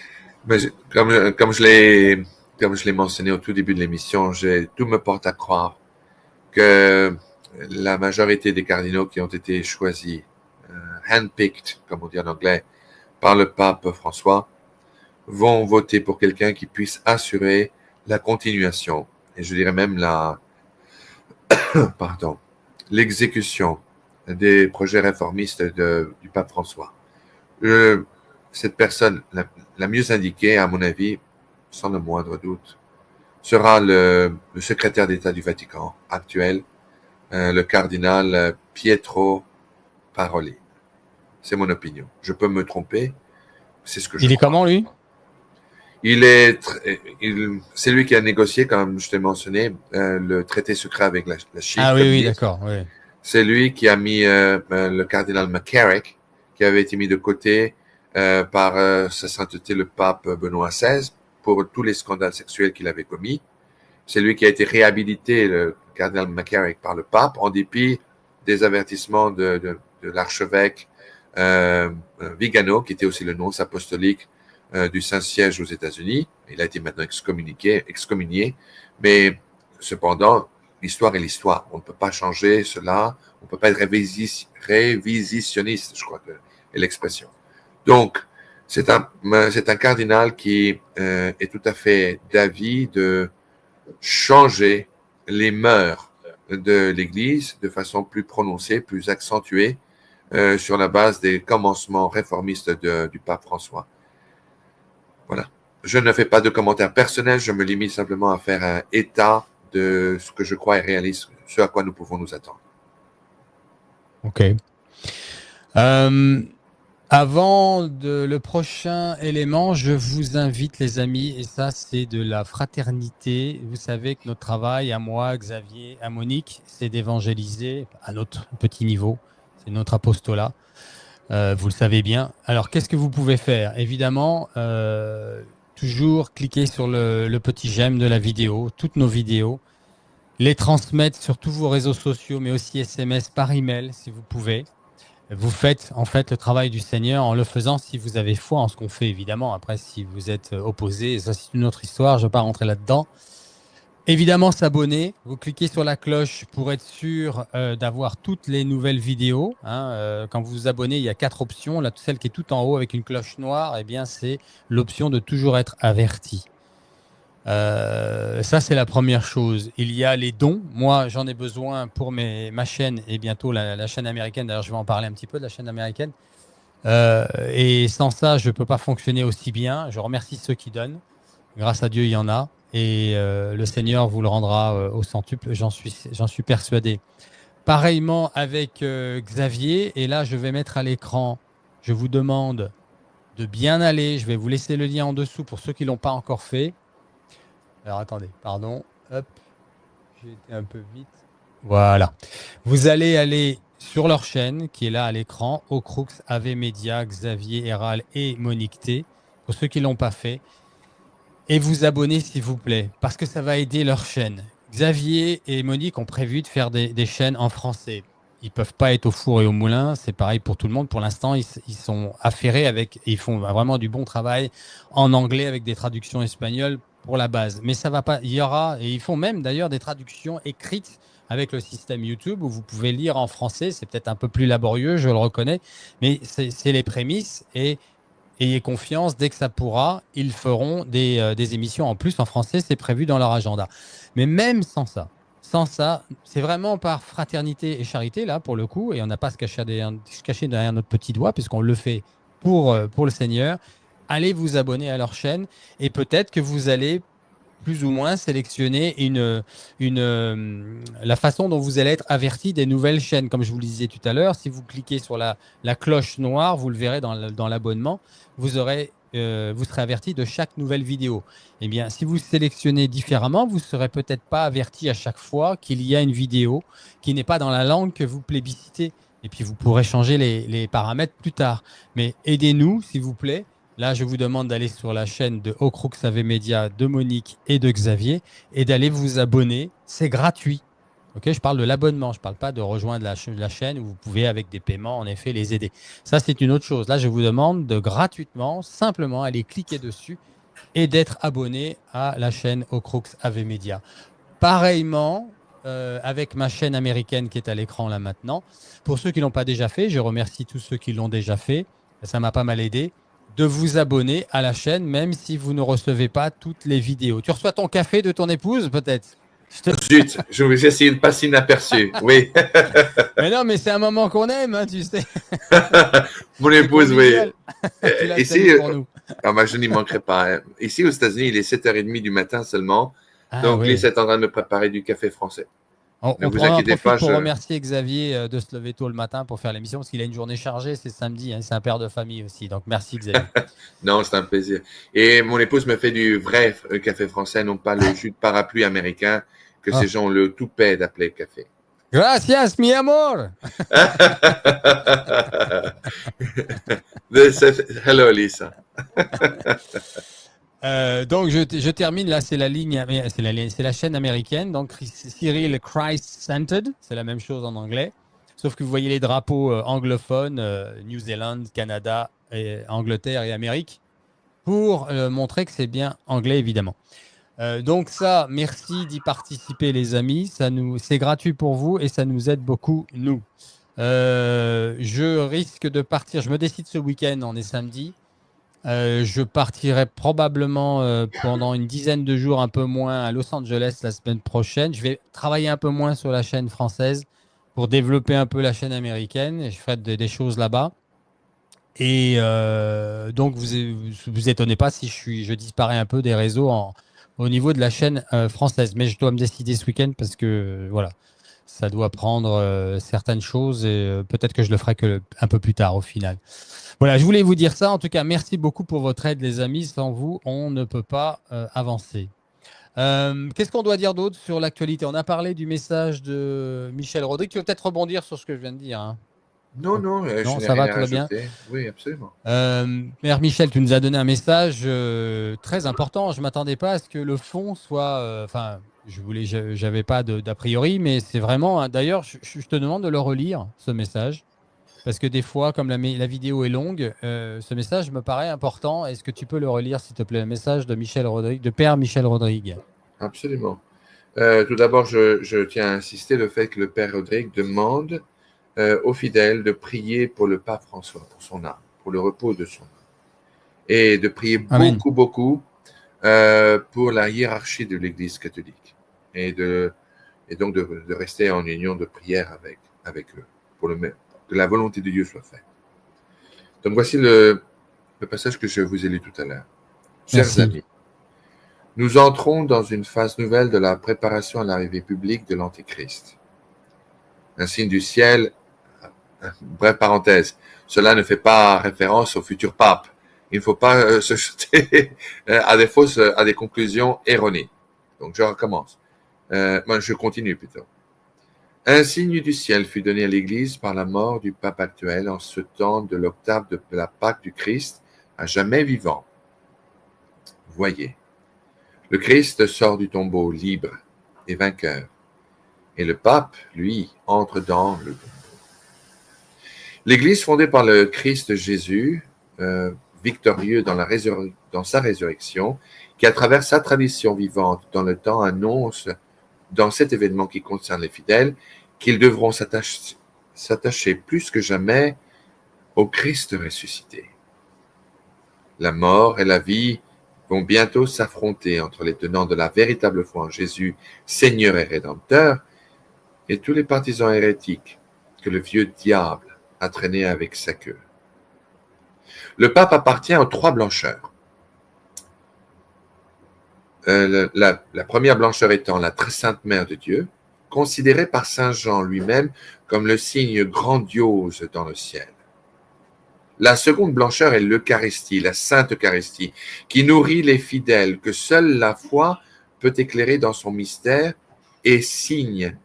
Comme je l'ai mentionné au tout début de l'émission, tout me porte à croire que la majorité des cardinaux qui ont été choisis, handpicked, comme on dit en anglais, par le pape François, vont voter pour quelqu'un qui puisse assurer la continuation, et je dirais même l'exécution des projets réformistes du pape François. Cette personne la mieux indiquée, à mon avis, sans le moindre doute, sera le secrétaire d'État du Vatican actuel, le cardinal Pietro Parolin. C'est mon opinion. Je peux me tromper, c'est ce que je Il est crois. comment, lui? C'est lui qui a négocié, comme je t'ai mentionné, le traité secret avec la Chine. Ah oui, d'accord. Oui. C'est lui qui a mis le cardinal McCarrick, qui avait été mis de côté par sa sainteté le pape Benoît XVI pour tous les scandales sexuels qu'il avait commis. C'est lui qui a été réhabilité, le cardinal McCarrick, par le pape, en dépit des avertissements de l'archevêque Vigano, qui était aussi le nonce apostolique du Saint-Siège aux États-Unis. Il a été maintenant excommunié, mais cependant, l'histoire est l'histoire. On ne peut pas changer cela. On ne peut pas être révisitionniste, je crois que est l'expression. Donc, c'est un cardinal qui est tout à fait d'avis de changer les mœurs de l'Église de façon plus prononcée, plus accentuée, sur la base des commencements réformistes du pape François. Voilà. Je ne fais pas de commentaires personnels, je me limite simplement à faire un état de ce que je crois est réaliste, ce à quoi nous pouvons nous attendre. Ok. Avant le prochain élément, je vous invite, les amis, et ça, c'est de la fraternité. Vous savez que notre travail, à moi, Xavier, à Monique, c'est d'évangéliser à notre petit niveau. C'est notre apostolat. Vous le savez bien. Alors, qu'est-ce que vous pouvez faire? Évidemment, toujours cliquer sur le petit j'aime de la vidéo, toutes nos vidéos, les transmettre sur tous vos réseaux sociaux, mais aussi SMS par email, si vous pouvez. Vous faites en fait le travail du Seigneur en le faisant si vous avez foi en ce qu'on fait, évidemment. Après, si vous êtes opposé, ça c'est une autre histoire, je ne vais pas rentrer là-dedans. Évidemment, s'abonner. Vous cliquez sur la cloche pour être sûr d'avoir toutes les nouvelles vidéos. Quand vous vous abonnez, il y a 4 options. Là, celle qui est tout en haut avec une cloche noire, eh bien, c'est l'option de toujours être averti. Ça, c'est la première chose. Il y a les dons. Moi, j'en ai besoin pour ma chaîne et bientôt la chaîne américaine. D'ailleurs, je vais en parler un petit peu de la chaîne américaine. Et sans ça, je ne peux pas fonctionner aussi bien. Je remercie ceux qui donnent. Grâce à Dieu, il y en a. Et le Seigneur vous le rendra au centuple, j'en suis persuadé. Pareillement avec Xavier. Et là, je vais mettre à l'écran. Je vous demande de bien aller. Je vais vous laisser le lien en dessous pour ceux qui ne l'ont pas encore fait. Alors, attendez, pardon. Hop, j'ai été un peu vite. Voilà. Vous allez aller sur leur chaîne, qui est là à l'écran, Ocrux, Ave Media, Xavier Héral et Monique T, pour ceux qui ne l'ont pas fait. Et vous abonner, s'il vous plaît, parce que ça va aider leur chaîne. Xavier et Monique ont prévu de faire des chaînes en français. Ils ne peuvent pas être au four et au moulin. C'est pareil pour tout le monde. Pour l'instant, ils sont affairés ils font vraiment du bon travail en anglais avec des traductions espagnoles pour la base. Mais ça va pas. Il y aura, et ils font même d'ailleurs des traductions écrites avec le système YouTube où vous pouvez lire en français. C'est peut-être un peu plus laborieux, je le reconnais, mais c'est les prémices et ayez confiance, dès que ça pourra, ils feront des émissions en plus en français, c'est prévu dans leur agenda. Mais même sans ça, c'est vraiment par fraternité et charité, là, pour le coup, et on n'a pas à se cacher derrière notre petit doigt, puisqu'on le fait pour le Seigneur. Allez vous abonner à leur chaîne, et peut-être que vous allez plus ou moins sélectionner la façon dont vous allez être averti des nouvelles chaînes. Comme je vous le disais tout à l'heure, si vous cliquez sur la cloche noire, vous le verrez dans l'abonnement, vous serez averti de chaque nouvelle vidéo. Eh bien, si vous sélectionnez différemment, vous ne serez peut-être pas averti à chaque fois qu'il y a une vidéo qui n'est pas dans la langue que vous plébiscitez. Et puis, vous pourrez changer les paramètres plus tard. Mais aidez-nous, s'il vous plaît. Là, je vous demande d'aller sur la chaîne de Ocrux Ave Media, de Monique et de Xavier et d'aller vous abonner. C'est gratuit. Okay, je parle de l'abonnement, je ne parle pas de rejoindre la chaîne où vous pouvez, avec des paiements, en effet, les aider. Ça, c'est une autre chose. Là, je vous demande de gratuitement, simplement, aller cliquer dessus et d'être abonné à la chaîne Ocrux Ave Media. Pareillement, avec ma chaîne américaine qui est à l'écran là maintenant. Pour ceux qui ne l'ont pas déjà fait, je remercie tous ceux qui l'ont déjà fait. Ça m'a pas mal aidé. De vous abonner à la chaîne, même si vous ne recevez pas toutes les vidéos. Tu reçois ton café de ton épouse, peut-être? Zut, je vais essayer de passer inaperçu. Oui. Mais non, mais c'est un moment qu'on aime, hein, tu sais. Mon C'est épouse, oui. convivial. Tu l'as Ici, salué pour nous. je n'y manquerai pas. Hein. Ici, aux États-Unis, il est 7h30 du matin seulement. Ah Donc, Lise oui. est en train de me préparer du café français. Ne On vous en inquiétez profite pas, pour je... remercier Xavier de se lever tôt le matin pour faire l'émission, parce qu'il a une journée chargée, c'est samedi, hein, c'est un père de famille aussi. Donc merci Xavier. Non, c'est un plaisir. Et mon épouse me fait du vrai café français, non pas le jus de parapluie américain que ces Ah. gens le toupet d'appeler café. Gracias, mi amor. Hello, Lisa. Donc je termine là, c'est la ligne, c'est la chaîne américaine, donc Cyril Christ Centered, c'est la même chose en anglais, sauf que vous voyez les drapeaux anglophones, New Zealand, Canada, Angleterre et Amérique, pour montrer que c'est bien anglais évidemment. Donc ça, merci d'y participer les amis, c'est gratuit pour vous et ça nous aide beaucoup nous. Je risque de partir, je me décide ce week-end, on est samedi. Je partirai probablement pendant une dizaine de jours, un peu moins, à Los Angeles la semaine prochaine. Je vais travailler un peu moins sur la chaîne française pour développer un peu la chaîne américaine. Je ferai des choses là-bas. Et donc, vous étonnez pas si je disparais un peu des réseaux au niveau de la chaîne française. Mais je dois me décider ce week-end parce que voilà, ça doit prendre certaines choses et peut-être que je le ferai un peu plus tard au final. Voilà, je voulais vous dire ça. En tout cas, merci beaucoup pour votre aide, les amis. Sans vous, on ne peut pas avancer. Qu'est-ce qu'on doit dire d'autre sur l'actualité? On a parlé du message de Michel Rodrigue. Tu veux peut-être rebondir sur ce que je viens de dire, hein? Non, non, Non, je n'ai ça va, rien à tout va bien. rajouter. Oui, absolument. Mère Michel, tu nous as donné un message très important. Je ne m'attendais pas à ce que le fond soit. Enfin, j'avais pas d'a priori, mais c'est vraiment. D'ailleurs, je te demande de le relire, ce message. Parce que des fois, comme la vidéo est longue, ce message me paraît important. Est-ce que tu peux le relire, s'il te plaît? Un message de Michel Rodrigue, de Père Michel Rodrigue. Absolument. Tout d'abord, je tiens à insister le fait que le Père Rodrigue demande aux fidèles de prier pour le pape François, pour son âme, pour le repos de son âme. Et de prier Amen. beaucoup, beaucoup pour la hiérarchie de l'Église catholique. Et donc de rester en union de prière avec eux, pour que la volonté de Dieu soit faite. Donc voici le passage que je vous ai lu tout à l'heure. Chers Merci. amis, nous entrons dans une phase nouvelle de la préparation à l'arrivée publique de l'Antéchrist. Un signe du ciel, bref parenthèse, cela ne fait pas référence au futur pape. Il ne faut pas se jeter à des conclusions erronées. Donc je recommence. Je continue plutôt. Un signe du ciel fut donné à l'Église par la mort du pape actuel en ce temps de l'octave de la Pâque du Christ, à jamais vivant. Voyez, le Christ sort du tombeau libre et vainqueur, et le pape, lui, entre dans le tombeau. L'Église fondée par le Christ Jésus, victorieux dans sa résurrection, qui à travers sa tradition vivante dans le temps annonce dans cet événement qui concerne les fidèles, qu'ils devront s'attacher plus que jamais au Christ ressuscité. La mort et la vie vont bientôt s'affronter entre les tenants de la véritable foi en Jésus, Seigneur et Rédempteur, et tous les partisans hérétiques que le vieux diable a traînés avec sa queue. Le pape appartient aux trois blancheurs. La première blancheur étant la très sainte Mère de Dieu, considérée par saint Jean lui-même comme le signe grandiose dans le ciel. La seconde blancheur est l'Eucharistie, la Sainte Eucharistie, qui nourrit les fidèles, que seule la foi peut éclairer dans son mystère et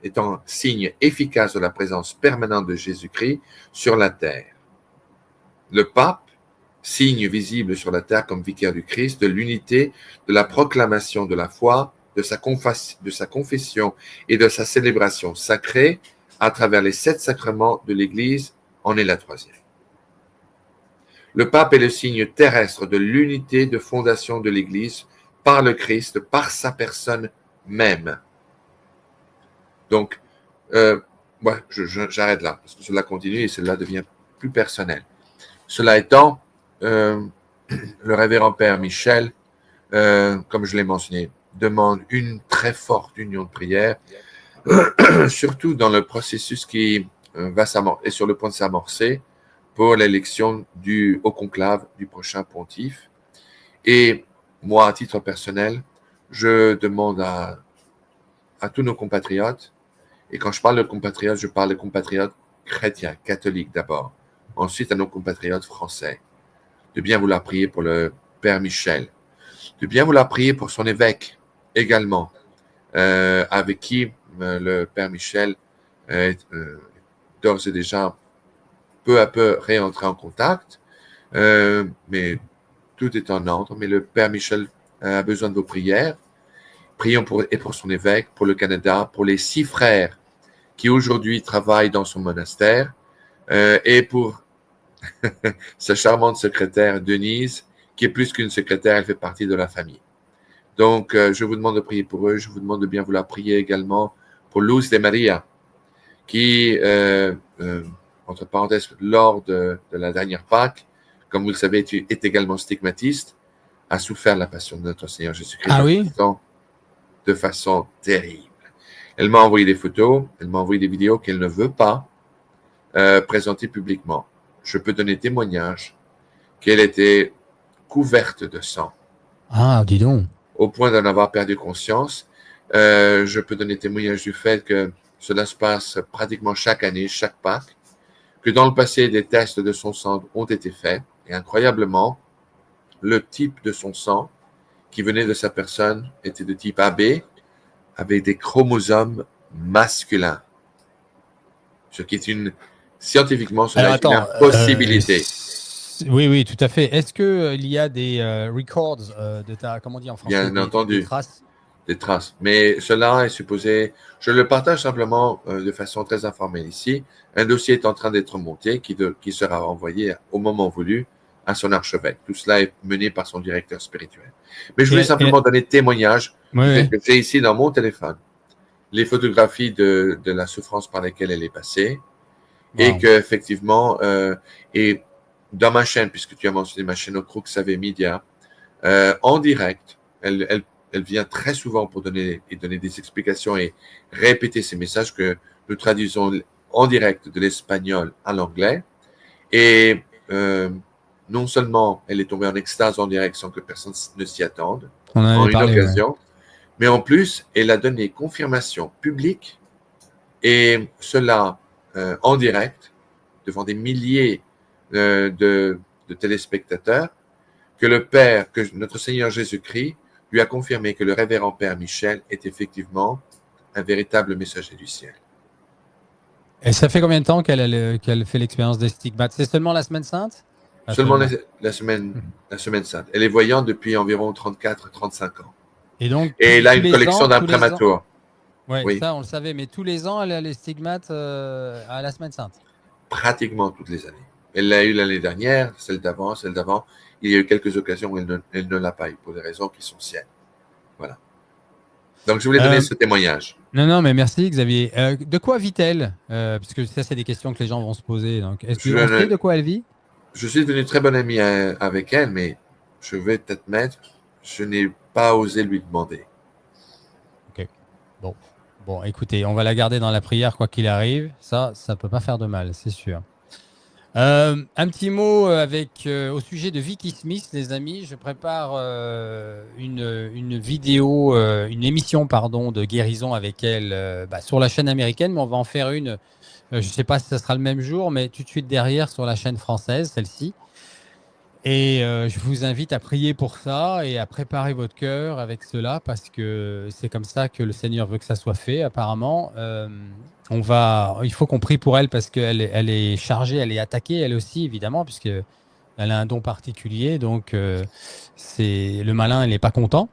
étant signe efficace de la présence permanente de Jésus-Christ sur la terre. Le pape, signe visible sur la terre comme vicaire du Christ, de l'unité, de la proclamation de la foi, de sa confession et de sa célébration sacrée à travers les 7 sacrements de l'Église, en est la troisième. Le pape est le signe terrestre de l'unité de fondation de l'Église par le Christ, par sa personne même. Donc, j'arrête là, parce que cela continue et cela devient plus personnel. Cela étant, le révérend Père Michel, comme je l'ai mentionné demande une très forte union de prière, surtout dans le processus qui est sur le point de s'amorcer pour l'élection au conclave du prochain pontife. Et moi, à titre personnel, je demande à tous nos compatriotes, et quand je parle de compatriotes, je parle de compatriotes chrétiens, catholiques d'abord, ensuite à nos compatriotes français, de bien vouloir prier pour le Père Michel, de bien vouloir prier pour son évêque également, avec qui le Père Michel est d'ores et déjà peu à peu réentré en contact, mais tout est en ordre. Mais le Père Michel a besoin de vos prières. Prions pour son évêque, pour le Canada, pour les 6 frères qui aujourd'hui travaillent dans son monastère, et pour sa charmante secrétaire Denise, qui est plus qu'une secrétaire, elle fait partie de la famille. Donc, je vous demande de prier pour eux. Je vous demande de bien vouloir prier également pour Luz de Maria, qui, entre parenthèses, lors de la dernière Pâques, comme vous le savez, est également stigmatiste, a souffert de la passion de notre Seigneur Jésus-Christ de façon terrible. Elle m'a envoyé des photos, elle m'a envoyé des vidéos qu'elle ne veut pas présenter publiquement. Je peux donner témoignage qu'elle était couverte de sang. Ah, dis donc. Au point d'en avoir perdu conscience. Je peux donner témoignage du fait que cela se passe pratiquement chaque année, chaque Pâques, que dans le passé, des tests de son sang ont été faits, et incroyablement, le type de son sang qui venait de sa personne était de type AB, avec des chromosomes masculins. Ce qui est scientifiquement, cela est une impossibilité. Oui, tout à fait. Est-ce qu'il y a des records de ta, comment on dit en français, bien entendu, des traces? Des traces. Mais cela est supposé, je le partage simplement de façon très informelle ici. Un dossier est en train d'être monté qui sera envoyé au moment voulu à son archevêque. Tout cela est mené par son directeur spirituel. Mais je voulais simplement donner témoignage du fait que j'ai ici dans mon téléphone les photographies de la souffrance par laquelle elle est passée, et qu'effectivement, et dans ma chaîne, puisque tu as mentionné ma chaîne au Crux Ave Media, en direct, elle vient très souvent pour donner des explications et répéter ces messages que nous traduisons en direct de l'espagnol à l'anglais. Et non seulement elle est tombée en extase en direct sans que personne ne s'y attende, en une occasion, mais en plus, elle a donné confirmation publique, et cela en direct, devant des milliers de téléspectateurs, que notre Seigneur Jésus-Christ lui a confirmé que le révérend Père Michel est effectivement un véritable messager du ciel. Et ça fait combien de temps qu'elle fait l'expérience des stigmates? C'est seulement la semaine sainte? Seulement la semaine sainte. Elle est voyante depuis environ 34-35 ans. Et donc, elle a une collection d'imprimaturs. Oui, ça on le savait, mais tous les ans, elle a les stigmates à la semaine sainte? Pratiquement toutes les années. Elle l'a eu l'année dernière, celle d'avant. Il y a eu quelques occasions où elle ne l'a pas eu pour des raisons qui sont siennes. Voilà. Donc, je voulais donner ce témoignage. Non, mais merci Xavier. De quoi vit-elle? Puisque ça, c'est des questions que les gens vont se poser. Donc, est-ce que tu sais de quoi elle vit? Je suis devenu très bon ami avec elle, mais je vais t'admettre, je n'ai pas osé lui demander. Ok. Bon, écoutez, on va la garder dans la prière quoi qu'il arrive. Ça peut pas faire de mal, c'est sûr. Un petit mot au sujet de Vicky Smith, les amis. Je prépare une vidéo, une émission, de guérison avec elle sur la chaîne américaine, mais on va en faire une. Je ne sais pas si ça sera le même jour, mais tout de suite derrière sur la chaîne française, celle-ci. Et je vous invite à prier pour ça et à préparer votre cœur avec cela, parce que c'est comme ça que le Seigneur veut que ça soit fait, apparemment. Il faut qu'on prie pour elle parce qu'elle est chargée, elle est attaquée, elle aussi, évidemment, puisqu'elle a un don particulier. Donc, le malin, il n'est pas content.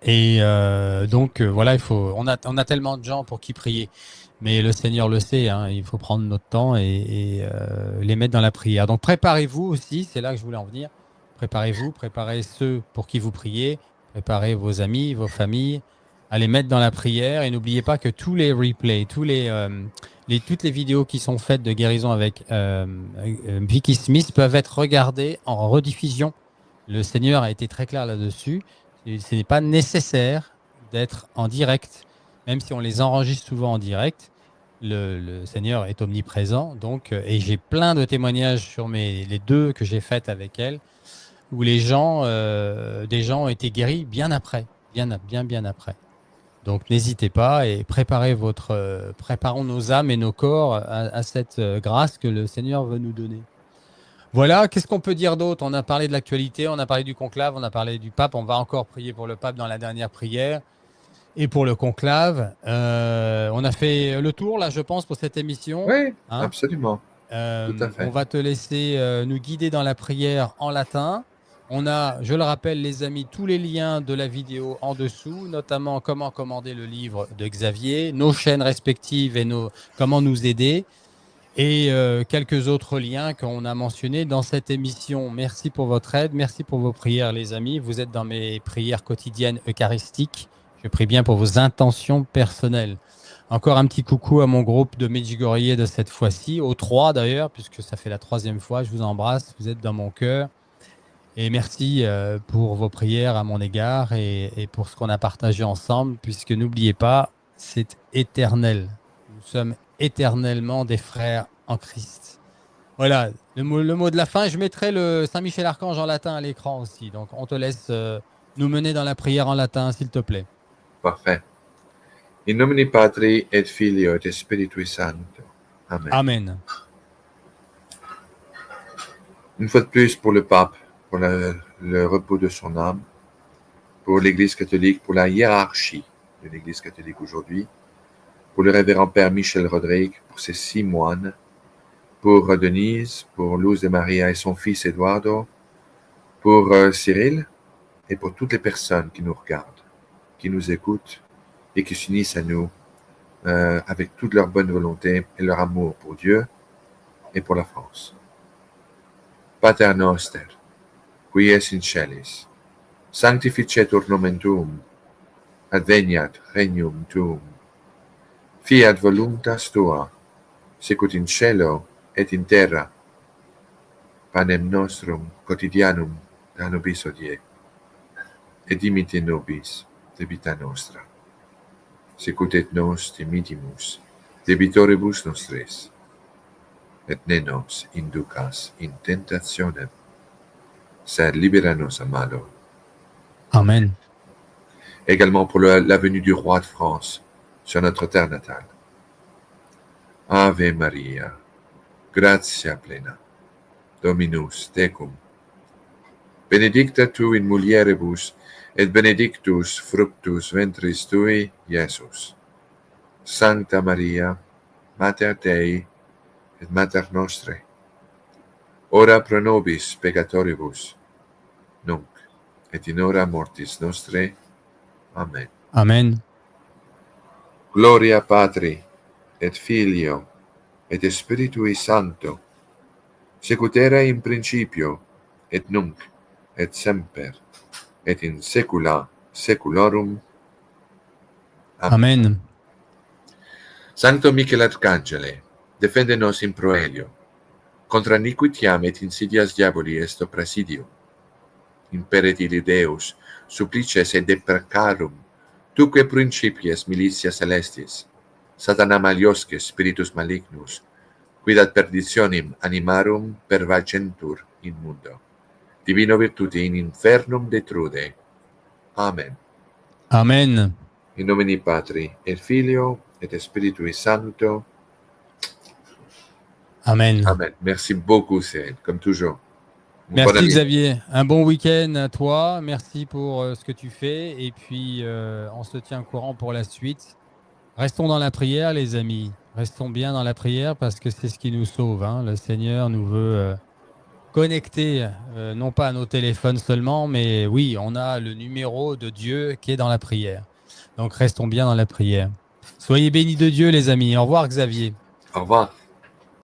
Et voilà, on a tellement de gens pour qui prier. Mais le Seigneur le sait, hein, il faut prendre notre temps et les mettre dans la prière. Donc préparez-vous aussi, c'est là que je voulais en venir. Préparez-vous, préparez ceux pour qui vous priez, préparez vos amis, vos familles, à les mettre dans la prière. Et n'oubliez pas que tous les replays, toutes les vidéos qui sont faites de guérison avec Vicky Smith peuvent être regardées en rediffusion. Le Seigneur a été très clair là-dessus. Ce n'est pas nécessaire d'être en direct, même si on les enregistre souvent en direct. Le Seigneur est omniprésent, donc, et j'ai plein de témoignages sur les 2 que j'ai faites avec elle, où des gens ont été guéris bien après, bien après. Donc n'hésitez pas et préparons nos âmes et nos corps à cette grâce que le Seigneur veut nous donner. Voilà, qu'est-ce qu'on peut dire d'autre? On a parlé de l'actualité, on a parlé du conclave, on a parlé du pape, on va encore prier pour le pape dans la dernière prière et pour le conclave. On a fait le tour là, je pense, pour cette émission. Oui, Hein, absolument. Tout à fait. on va te laisser nous guider dans la prière en latin. On a, je le rappelle les amis, tous les liens de la vidéo en dessous, notamment comment commander le livre de Xavier, nos chaînes respectives et comment nous aider, et quelques autres liens qu'on a mentionnés dans cette émission. Merci pour votre aide, merci pour vos prières les amis. Vous êtes dans mes prières quotidiennes eucharistiques. Je prie bien pour vos intentions personnelles. Encore un petit coucou à mon groupe de Medjugorje de cette fois-ci, aux 3 d'ailleurs, puisque ça fait la 3e fois. Je vous embrasse, vous êtes dans mon cœur. Et merci pour vos prières à mon égard et pour ce qu'on a partagé ensemble, puisque n'oubliez pas, c'est éternel. Nous sommes éternellement des frères en Christ. Voilà, le mot de la fin. Je mettrai le Saint-Michel-Archange en latin à l'écran aussi. Donc, on te laisse nous mener dans la prière en latin, s'il te plaît. Parfait. In nomine Patri et Filio et Spiritui Sancto. Amen. Amen. Une fois de plus pour le pape, pour le repos de son âme, pour l'Église catholique, pour la hiérarchie de l'Église catholique aujourd'hui, pour le révérend Père Michel Rodrigue, pour ses 6 moines, pour Denise, pour Luz de Maria et son fils Eduardo, pour Cyril et pour toutes les personnes qui nous regardent, qui nous écoutent et qui s'unissent à nous avec toute leur bonne volonté et leur amour pour Dieu et pour la France. Pater noster, qui es in celis, sanctificetur nomen tuum, adveniat regnum tuum, fiat voluntas tua, sicut in cielo et in terra. Panem nostrum quotidianum da nobis hodie, et dimitte nobis debita nostra, sicut et nos dimittimus debitoribus nostris, et ne nos inducas in tentationem, sed libera nos a malo. Amen. Également pour la venue du roi de France sur notre terre natale. Ave Maria, gratia plena, Dominus tecum, benedicta tu in mulieribus, et benedictus fructus ventris tui, Iesus. Sancta Maria, Mater Dei, et Mater Nostrae, ora pro nobis peccatoribus, nunc et in hora mortis nostrae. Amen. Amen. Gloria Patri, et Filio, et Spiritui Sancto, sicut era in principio, et nunc, et semper, et in saecula saeculorum. Amen. Amen. Sancto Michael Arcangele, defende nos in proelio, contra iniquitiam et insidias diaboli est presidio. Imperitili Deus, supplices et deprecarum, tuque principies militia celestis, Satana maliosque spiritus malignus, quid ad perditionem animarum pervagentur in mundo. Divino virtute in infernum detrude. Amen. Amen. In nomine Patri, et Filio, et Spiritui Sancto. Amen. Amen. Merci beaucoup, Cyril, comme toujours. Merci Xavier. Un bon week-end à toi. Merci pour ce que tu fais. Et puis, on se tient au courant pour la suite. Restons dans la prière, les amis. Restons bien dans la prière parce que c'est ce qui nous sauve. Hein. Le Seigneur nous veut connecter, non pas à nos téléphones seulement, mais oui, on a le numéro de Dieu qui est dans la prière. Donc, restons bien dans la prière. Soyez bénis de Dieu, les amis. Au revoir, Xavier. Au revoir.